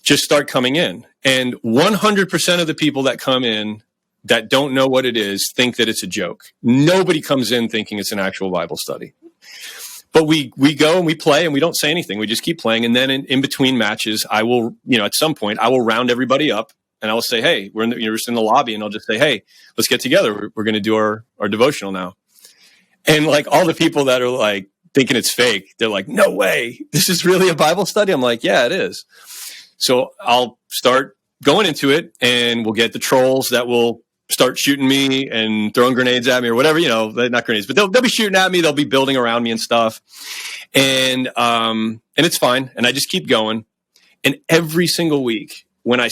just start coming in. And 100% of the people that come in that don't know what it is think that it's a joke. Nobody comes in thinking it's an actual Bible study. But we go and we play and we don't say anything. We just keep playing. And then in between matches, I will, at some point, I will round everybody up and I will say, hey, we're just in the lobby, and I'll just say, hey, let's get together. We're going to do our devotional now. And like all the people that are like thinking it's fake, they're like, no way, this is really a Bible study. I'm like, yeah, it is. So I'll start going into it, and we'll get the trolls that will start shooting me and throwing grenades at me or whatever, not grenades, but they'll be shooting at me. They'll be building around me and stuff. And it's fine. And I just keep going. And every single week when I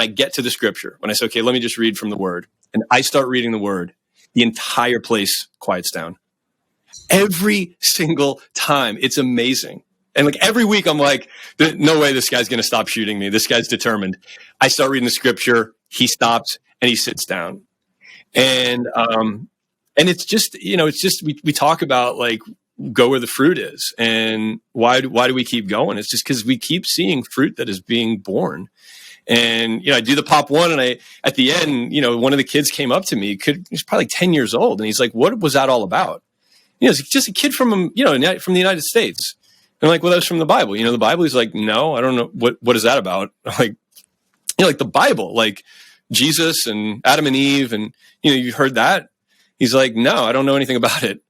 get to the scripture, when I say, okay, let me just read from the word, and I start reading the word, the entire place quiets down. Every single time. It's amazing. And like every week I'm like, no way this guy's going to stop shooting me. This guy's determined. I start reading the scripture. He stops and he sits down. And it's just, we talk about like, go where the fruit is. And why do we keep going? It's just because we keep seeing fruit that is being born. And, I do the pop one, and at the end, one of the kids came up to me, he's probably 10 years old. And he's like, what was that all about? It's just a kid from the United States. And I'm like, well, that was from the Bible. The Bible. He's like, no, I don't know. What is that about? I'm like, like the Bible, like Jesus and Adam and Eve. And, you heard that? He's like, no, I don't know anything about it.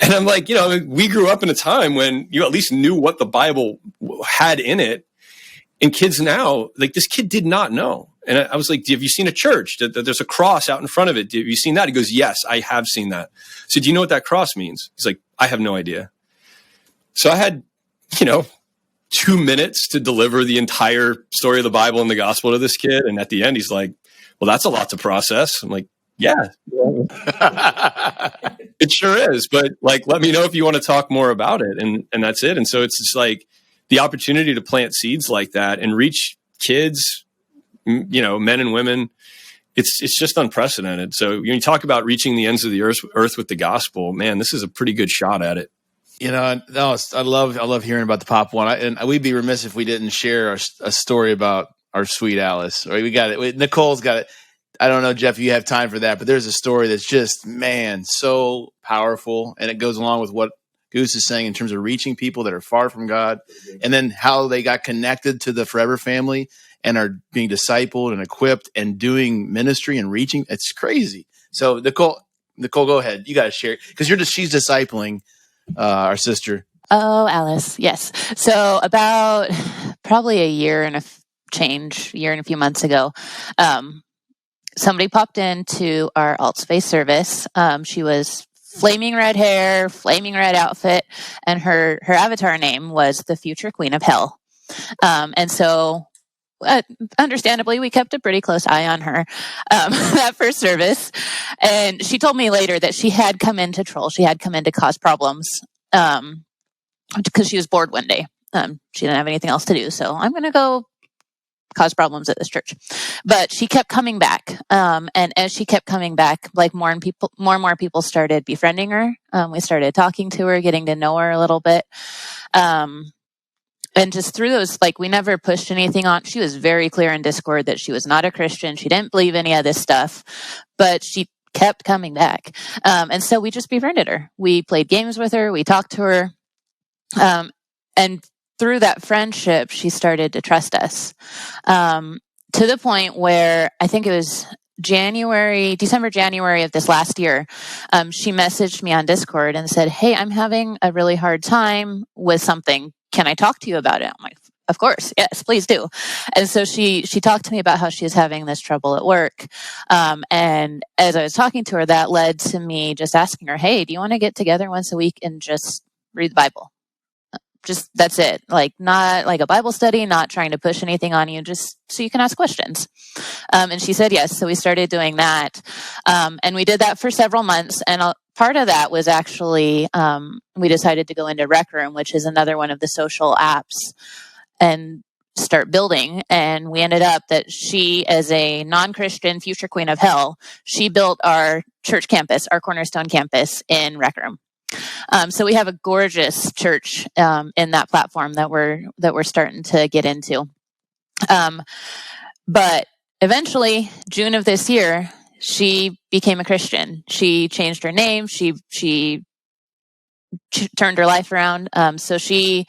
And I'm like, we grew up in a time when you at least knew what the Bible had in it. And kids now, like this kid did not know. And I was like, have you seen a church? There's a cross out in front of it. Have you seen that? He goes, yes, I have seen that. So do you know what that cross means? He's like, I have no idea. So I had, 2 minutes to deliver the entire story of the Bible and the gospel to this kid. And at the end, he's like, well, that's a lot to process. I'm like, yeah, it sure is. But like, let me know if you want to talk more about it. And that's it. And so it's just like the opportunity to plant seeds like that and reach kids, men and women. It's just unprecedented. So when you talk about reaching the ends of the earth with the gospel, man, this is a pretty good shot at it. I love hearing about the pop one. And we'd be remiss if we didn't share a story about our sweet Alice. Right? We got it. Nicole's got it. I don't know, Jeff, if you have time for that, but there's a story that's just, man, so powerful. And it goes along with what Goose is saying in terms of reaching people that are far from God, and then how they got connected to the Forever family and are being discipled and equipped and doing ministry and reaching. It's crazy. So Nicole, go ahead. You got to share, because she's discipling our sister. Oh, Alice. Yes. So about probably a year and a few months ago, somebody popped into our alt space service. She was flaming red hair, flaming red outfit, and her avatar name was the future queen of hell. And so understandably, we kept a pretty close eye on her that first service. And she told me later that she had come in to troll. She had come in to cause problems because she was bored one day. She didn't have anything else to do. So I'm going to go cause problems at this church. But she kept coming back. And as she kept coming back, like more and more people started befriending her. We started talking to her, getting to know her a little bit. And just through those, like, we never pushed anything on. She was very clear in Discord that she was not a Christian. She didn't believe any of this stuff, but she kept coming back. And so we just befriended her. We played games with her. We talked to her. And through that friendship, she started to trust us, to the point where I think it was December, January of this last year, she messaged me on Discord and said, hey, I'm having a really hard time with something. Can I talk to you about it? I'm like, of course. Yes, please do. And so she talked to me about how she was having this trouble at work. And as I was talking to her, that led to me just asking her, hey, do you want to get together once a week and just read the Bible? Just, that's it. Like, not like a Bible study, not trying to push anything on you, just so you can ask questions. And she said yes. So we started doing that. And we did that for several months. And part of that was actually, we decided to go into Rec Room, which is another one of the social apps, and start building. And we ended up that she, as a non-Christian future queen of hell, she built our church campus, our Cornerstone campus in Rec Room. So we have a gorgeous church in that platform that we're starting to get into. But eventually, June of this year, she became a Christian. She changed her name. She turned her life around. So she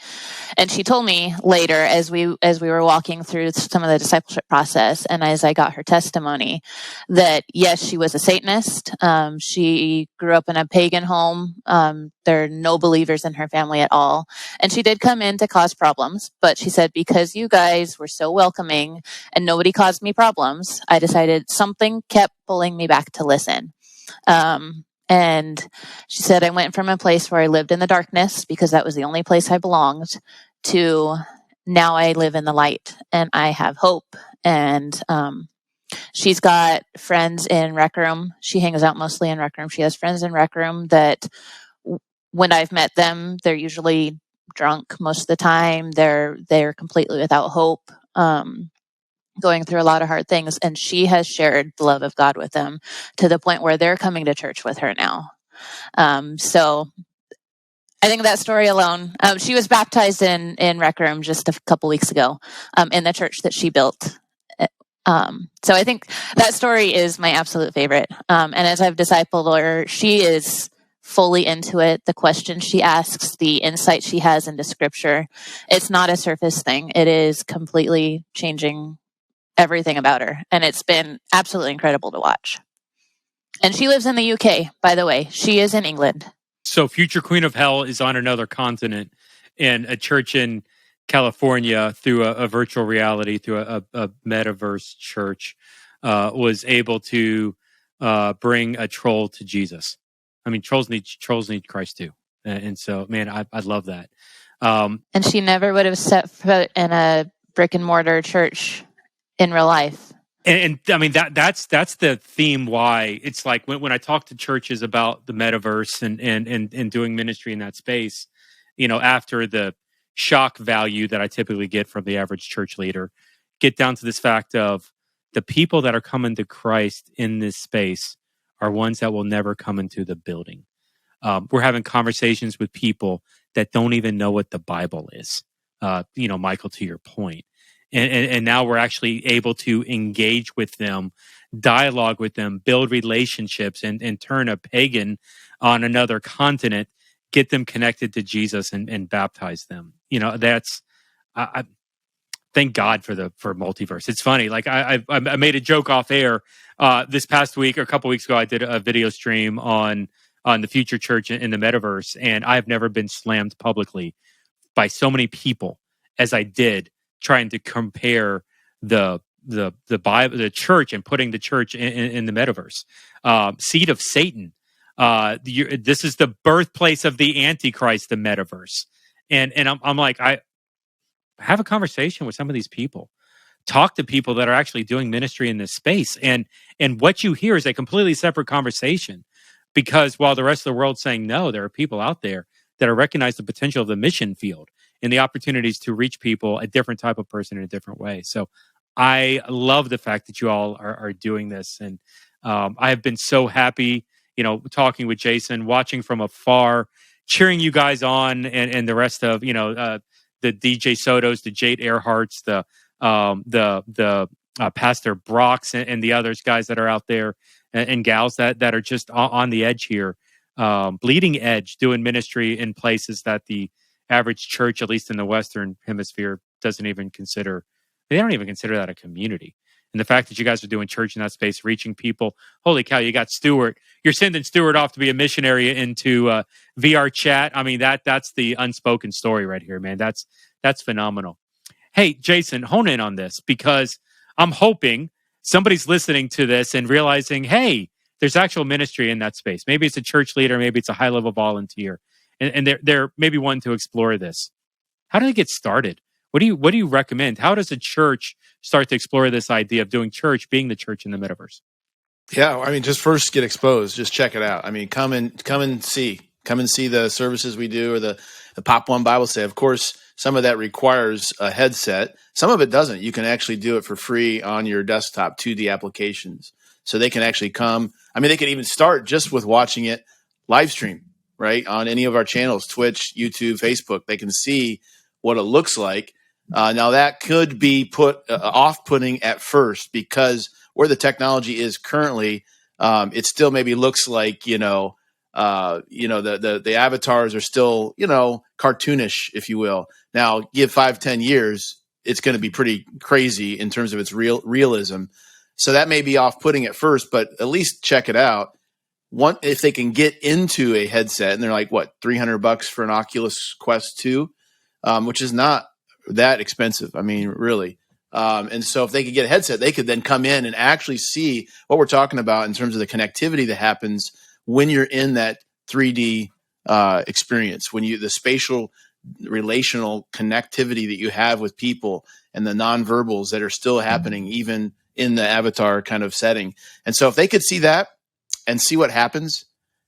told me later, as we were walking through some of the discipleship process, and as I got her testimony, that yes, she was a Satanist. She grew up in a pagan home. There are no believers in her family at all, and she did come in to cause problems. But she said, because you guys were so welcoming and nobody caused me problems, I decided something kept pulling me back to listen. And she said, I went from a place where I lived in the darkness because that was the only place I belonged, to now I live in the light and I have hope. And she's got friends in Rec Room. She hangs out mostly in Rec Room. She has friends in Rec Room that when I've met them, they're usually drunk most of the time. They're completely without hope. Going through a lot of hard things, and she has shared the love of God with them to the point where they're coming to church with her now. So I think that story alone, she was baptized in Rec Room just a couple weeks ago, in the church that she built. So I think that story is my absolute favorite. And as I've discipled her, she is fully into it. The questions she asks, the insight she has into scripture, it's not a surface thing. It is completely changing everything about her. And it's been absolutely incredible to watch. And she lives in the UK, by the way. She is in England. So future Queen of Hell is on another continent, and a church in California, through a virtual reality, through a metaverse church, was able to bring a troll to Jesus. I mean, trolls need Christ too. And so, man, I love that. And she never would have set foot in a brick and mortar church in real life. And I mean, that's the theme why it's like when I talk to churches about the metaverse and doing ministry in that space, after the shock value that I typically get from the average church leader, get down to this fact of the people that are coming to Christ in this space are ones that will never come into the building. We're having conversations with people that don't even know what the Bible is. Michael, to your point. And now we're actually able to engage with them, dialogue with them, build relationships, and turn a pagan on another continent, get them connected to Jesus and baptize them. I thank God for multiverse. It's funny. Like I made a joke off air this past week, or a couple weeks ago. I did a video stream on the future church in the metaverse, and I've never been slammed publicly by so many people as I did trying to compare the Bible, the church, and putting the church in the metaverse. Seed of Satan. This is the birthplace of the Antichrist, the metaverse. And I'm like, I have a conversation with some of these people. Talk to people that are actually doing ministry in this space. And what you hear is a completely separate conversation. Because while the rest of the world's saying no, there are people out there that are recognize the potential of the mission field and the opportunities to reach people, a different type of person in a different way. So I love the fact that you all are doing this. And I have been so happy, talking with Jason, watching from afar, cheering you guys on, and the rest of, the DJ Sotos, the Jade Earharts, the Pastor Brocks, and the others guys that are out there, and gals that are just on the edge here, bleeding edge, doing ministry in places that the average church, at least in the Western Hemisphere, doesn't even consider. They don't even consider that a community. And the fact that you guys are doing church in that space, reaching people, holy cow! You got Stuart. You're sending Stuart off to be a missionary into VR chat. I mean, that's the unspoken story right here, man. That's phenomenal. Hey, Jason, hone in on this, because I'm hoping somebody's listening to this and realizing, hey, there's actual ministry in that space. Maybe it's a church leader, maybe it's a high-level volunteer, and they're maybe wanting to explore this. How do they get started? What do you recommend? How does a church start to explore this idea of doing church, being the church in the metaverse? Yeah, I mean, just first get exposed. Just check it out. I mean, come and see the services we do, or the Pop One Bible Study. Of course, some of that requires a headset. Some of it doesn't. You can actually do it for free on your desktop, 2D applications. So they can actually come. I mean, they can even start just with watching it live stream, right, on any of our channels, Twitch, YouTube, Facebook. They can see what it looks like. Now, that could be off-putting at first, because where the technology is currently, it still maybe looks like, The avatars are still, cartoonish, if you will. Now, give 5-10 years, it's going to be pretty crazy in terms of its realism. So that may be off-putting at first, but at least check it out. If they can get into a headset, and they're like, what, $300 for an Oculus Quest 2, which is not that expensive. I mean, really. And so if they could get a headset, they could then come in and actually see what we're talking about in terms of the connectivity that happens when you're in that 3D experience, when the spatial relational connectivity that you have with people and the nonverbals that are still happening even in the avatar kind of setting. And so if they could see that and see what happens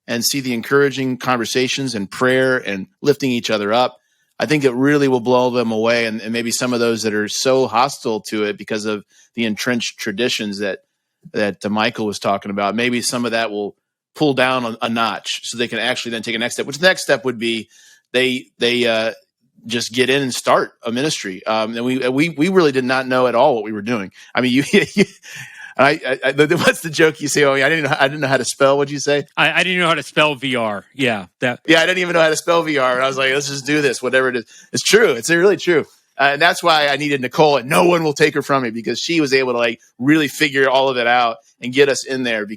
and see the encouraging conversations and prayer and lifting each other up, I think it really will blow them away. And maybe some of those that are so hostile to it because of the entrenched traditions that Michael was talking about, maybe some of that will pull down a notch so they can actually then take a next step, which the next step would be they just get in and start a ministry. And we really did not know at all what we were doing. I mean, what's the joke you say? Oh, I didn't know how to spell. What'd you say? I didn't know how to spell VR. Yeah, I didn't even know how to spell VR. And I was like, let's just do this, whatever it is. It's true. It's really true. And that's why I needed Nicole, and no one will take her from me because she was able to really figure all of it out and get us in there.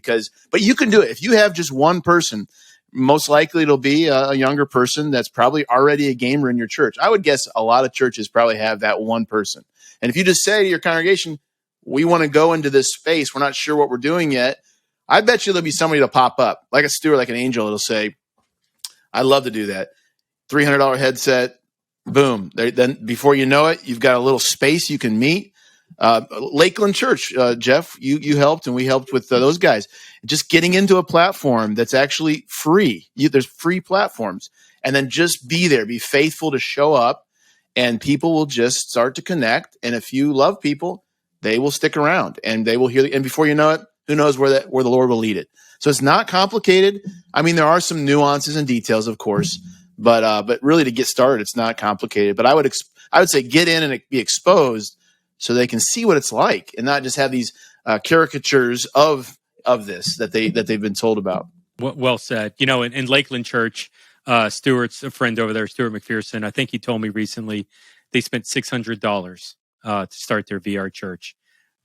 But you can do it if you have just one person. Most likely it'll be a younger person that's probably already a gamer in your church. I would guess a lot of churches probably have that one person. And if you just say to your congregation, we want to go into this space, we're not sure what we're doing yet, I bet you there'll be somebody to pop up, like a steward, like an angel. It'll say, I'd love to do that. $300 headset, boom. Then before you know it, you've got a little space you can meet. Lakeland Church, Jeff, you helped, and we helped with those guys. Just getting into a platform that's actually free. There's free platforms. And then just be there, be faithful to show up, and people will just start to connect. And if you love people, they will stick around and they will hear. And before you know it, who knows where the Lord will lead it. So it's not complicated. I mean, there are some nuances and details, of course, but really to get started, it's not complicated. But I would say get in and be exposed so they can see what it's like and not just have these caricatures of this that they've been told about. Well said. In Lakeland Church, Stuart's a friend over there, Stuart McPherson. I think he told me recently they spent $600 to start their VR church.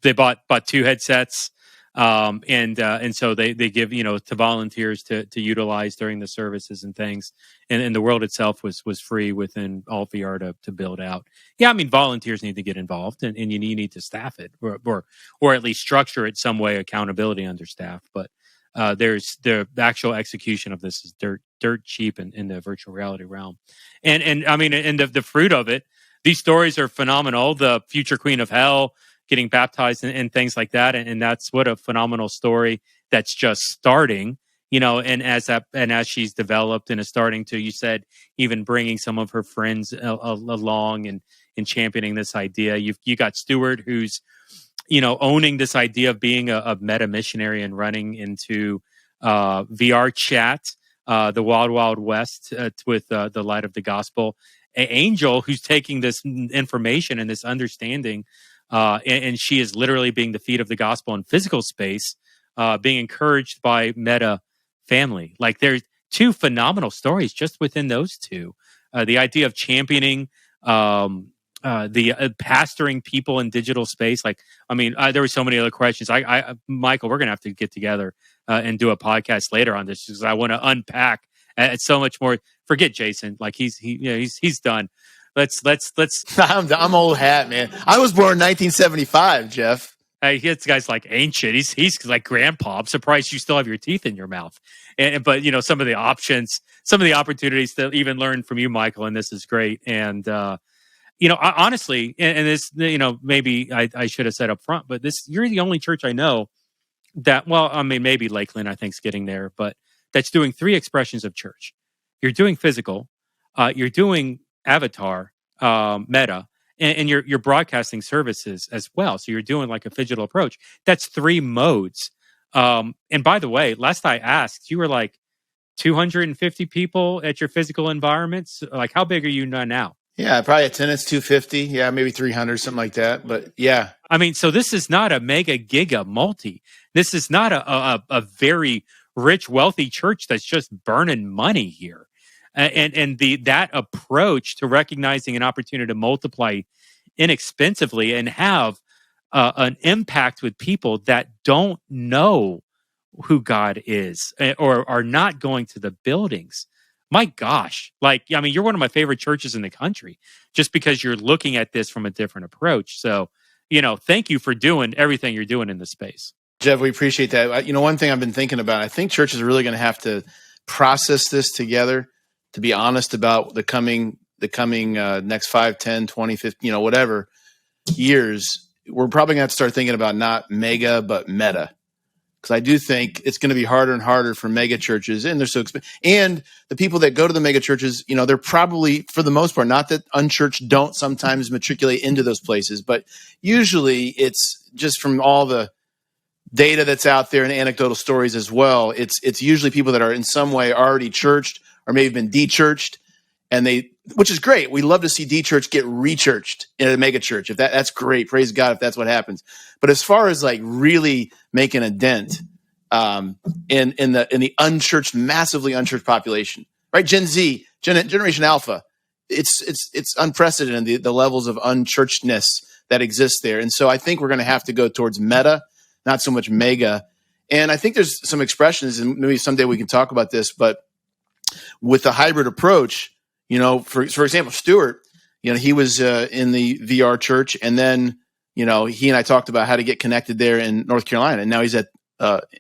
They bought 2 headsets, and so they give to volunteers to utilize during the services and things. And the world itself was free within all VR to build out. Yeah, I mean volunteers need to get involved, and you need to staff it or at least structure it some way, accountability under staff. But there's the actual execution of this is dirt cheap in the virtual reality realm, and I mean, and the fruit of it. These stories are phenomenal. The future queen of hell getting baptized and things like that, and that's what a phenomenal story that's just starting. And as she's developed and is starting to, you said, even bringing some of her friends along and championing this idea. You got Stuart, who's owning this idea of being a meta missionary and running into VR chat, the wild west with the light of the gospel. Angel, who's taking this information and this understanding, and she is literally being the feet of the gospel in physical space, being encouraged by Meta family. Like there's 2 phenomenal stories just within those 2. The idea of championing the pastoring people in digital space. Like, I mean, there were so many other questions. Michael, we're going to have to get together and do a podcast later on this because I want to unpack so much more. Forget Jason. Like he's done. Let's. I'm old hat, man. I was born in 1975, Jeff. This guy's like ancient. He's like grandpa. I'm surprised you still have your teeth in your mouth. But some of the options, some of the opportunities to even learn from you, Michael, and this is great. And honestly, and this, maybe I should have said up front, but you're the only church I know that. Well, I mean, maybe Lakeland, I think, is getting there, but that's doing 3 expressions of church. You're doing physical, you're doing avatar, meta, and you're broadcasting services as well. So you're doing like a phygital approach. That's 3 modes. And by the way, last I asked, you were like 250 people at your physical environments. Like, how big are you now? Yeah, probably attendance 250. Yeah, maybe 300, something like that. But yeah. I mean, so this is not a mega giga multi. This is not a very rich, wealthy church that's just burning money here. And that approach to recognizing an opportunity to multiply inexpensively and have an impact with people that don't know who God is or are not going to the buildings. My gosh, like, I mean, you're one of my favorite churches in the country just because you're looking at this from a different approach. So, thank you for doing everything you're doing in this space. Jeff, we appreciate that. One thing I've been thinking about, I think churches are really going to have to process this together, to be honest about the coming next 5, 10, 20, 50, whatever years. We're probably going to have to start thinking about not mega, but meta. Because I do think it's going to be harder and harder for mega churches, and they're so expensive. And the people that go to the mega churches, they're probably, for the most part, not that unchurched don't sometimes matriculate into those places, but usually it's just from all the data that's out there and anecdotal stories as well. It's usually people that are in some way already churched or maybe been de-churched, and which is great. We love to see de-church get re-churched in a mega church. If that's great, praise God if that's what happens. But as far as like really making a dent in the unchurched, massively unchurched population, right? Gen Z, Generation Alpha, it's unprecedented the levels of unchurchedness that exists there. And so I think we're going to have to go towards meta, not so much mega. And I think there's some expressions, and maybe someday we can talk about this, but with the hybrid approach, for example, Stuart, he was in the VR church, and then, he and I talked about how to get connected there in North Carolina, and now he's at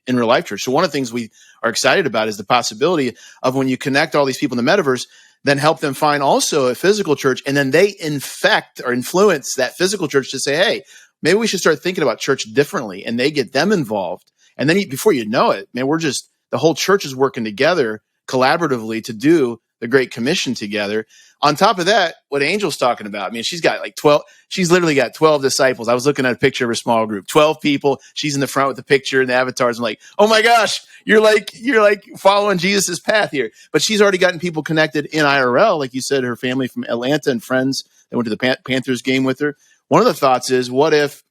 in real life church. So one of the things we are excited about is the possibility of when you connect all these people in the metaverse, then help them find also a physical church, and then they infect or influence that physical church to say, hey, maybe we should start thinking about church differently, and they get them involved. And then before you know it, man, the whole church is working together collaboratively to do the Great Commission together. On top of that, what Angel's talking about, I mean, she's got like 12, she's literally got 12 disciples. I was looking at a picture of her small group, 12 people. She's in the front with the picture and the avatars. I'm like, oh my gosh, you're like following Jesus's path here. But she's already gotten people connected in IRL. Like you said, her family from Atlanta and friends that went to the Panthers game with her. One of the thoughts is, what if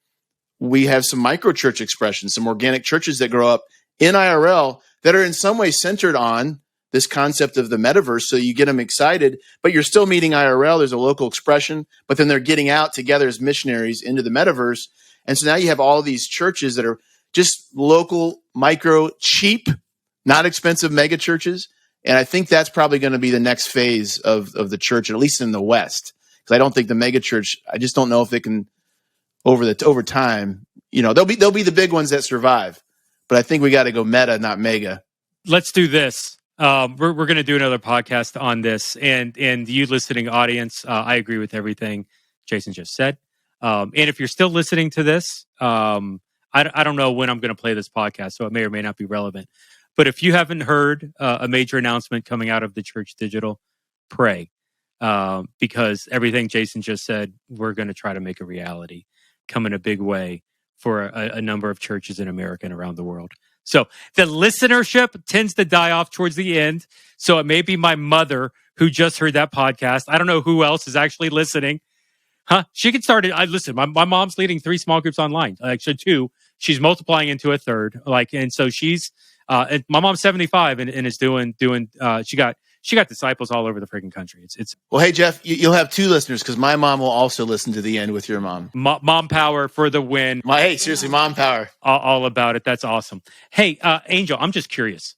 we have some micro church expressions, some organic churches that grow up in IRL that are in some way centered on this concept of the metaverse. So you get them excited, but you're still meeting IRL. There's a local expression, but then they're getting out together as missionaries into the metaverse. And so now you have all these churches that are just local, micro, cheap, not expensive mega churches. And I think that's probably going to be the next phase of the church, at least in the West. Because I don't think the mega church, I just don't know if they can over time, they'll be the big ones that survive. But I think we got to go meta, not mega. Let's do this. We're going to do another podcast on this, and you listening audience, I agree with everything Jason just said. And if you're still listening to this, I don't know when I'm going to play this podcast, so it may or may not be relevant. But if you haven't heard a major announcement coming out of theChurch.digital, pray, because everything Jason just said, we're going to try to make a reality, come in a big way for a number of churches in America and around the world. So the listenership tends to die off towards the end. So it may be my mother who just heard that podcast. I don't know who else is actually listening. She can start it. Listen, my mom's leading 3 small groups online. Actually 2. She's multiplying into a 3rd. And so she's, and my mom's 75 and is doing, she got disciples all over the freaking country. It's well, hey, Jeff, you'll have 2 listeners because my mom will also listen to the end with your mom. Mom power for the win. Hey, seriously, mom power. All about it. That's awesome. Hey, Angel, I'm just curious.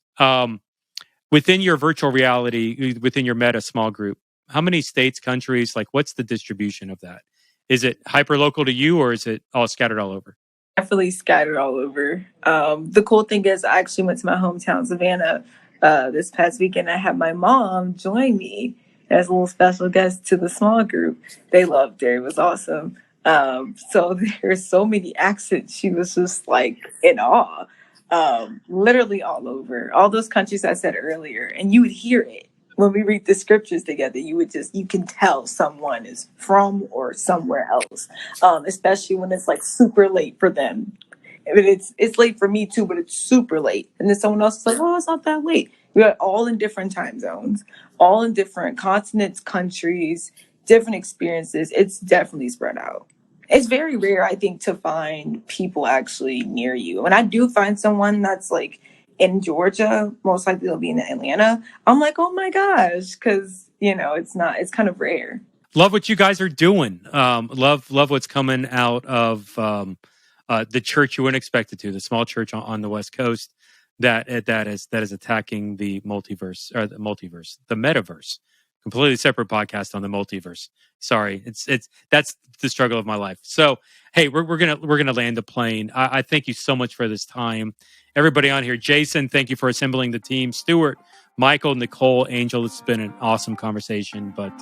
Within your virtual reality, within your meta small group, how many states, countries, like what's the distribution of that? Is it hyper local to you or is it all scattered all over? Definitely scattered all over. The cool thing is I actually went to my hometown, Savannah, this past weekend. I had my mom join me as a little special guest to the small group. They loved her. It was awesome. So there's so many accents. She was just like in awe. Literally all over. All those countries I said earlier. And you would hear it. When we read the scriptures together, you can tell someone is from or somewhere else, especially when it's like super late for them. I mean, it's late for me too, but it's super late. And then someone else is like, oh, it's not that late. We're all in different time zones, all in different continents, countries, different experiences. It's definitely spread out. It's very rare, I think, to find people actually near you. When I do find someone that's like in Georgia, most likely they'll be in Atlanta. I'm like, oh my gosh, because it's kind of rare. Love what you guys are doing. Love what's coming out of the church you wouldn't expect it to, the small church on the West Coast that is attacking the multiverse, the metaverse. Completely separate podcast on the multiverse. Sorry, it's that's the struggle of my life. So hey, we're gonna land the plane. I thank you so much for this time, everybody on here. Jason, thank you for assembling the team. Stuart, Michael, Nicole, Angel. It's been an awesome conversation, but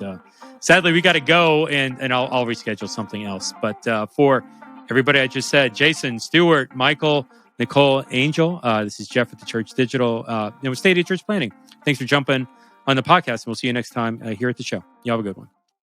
sadly we got to go, and I'll reschedule something else. But for everybody I just said, Jason, Stuart, Michael, Nicole, Angel. This is Jeff at theChurch.digital. With State of Church Planning. Thanks for jumping on the podcast, and we'll see you next time here at the show. You have a good one.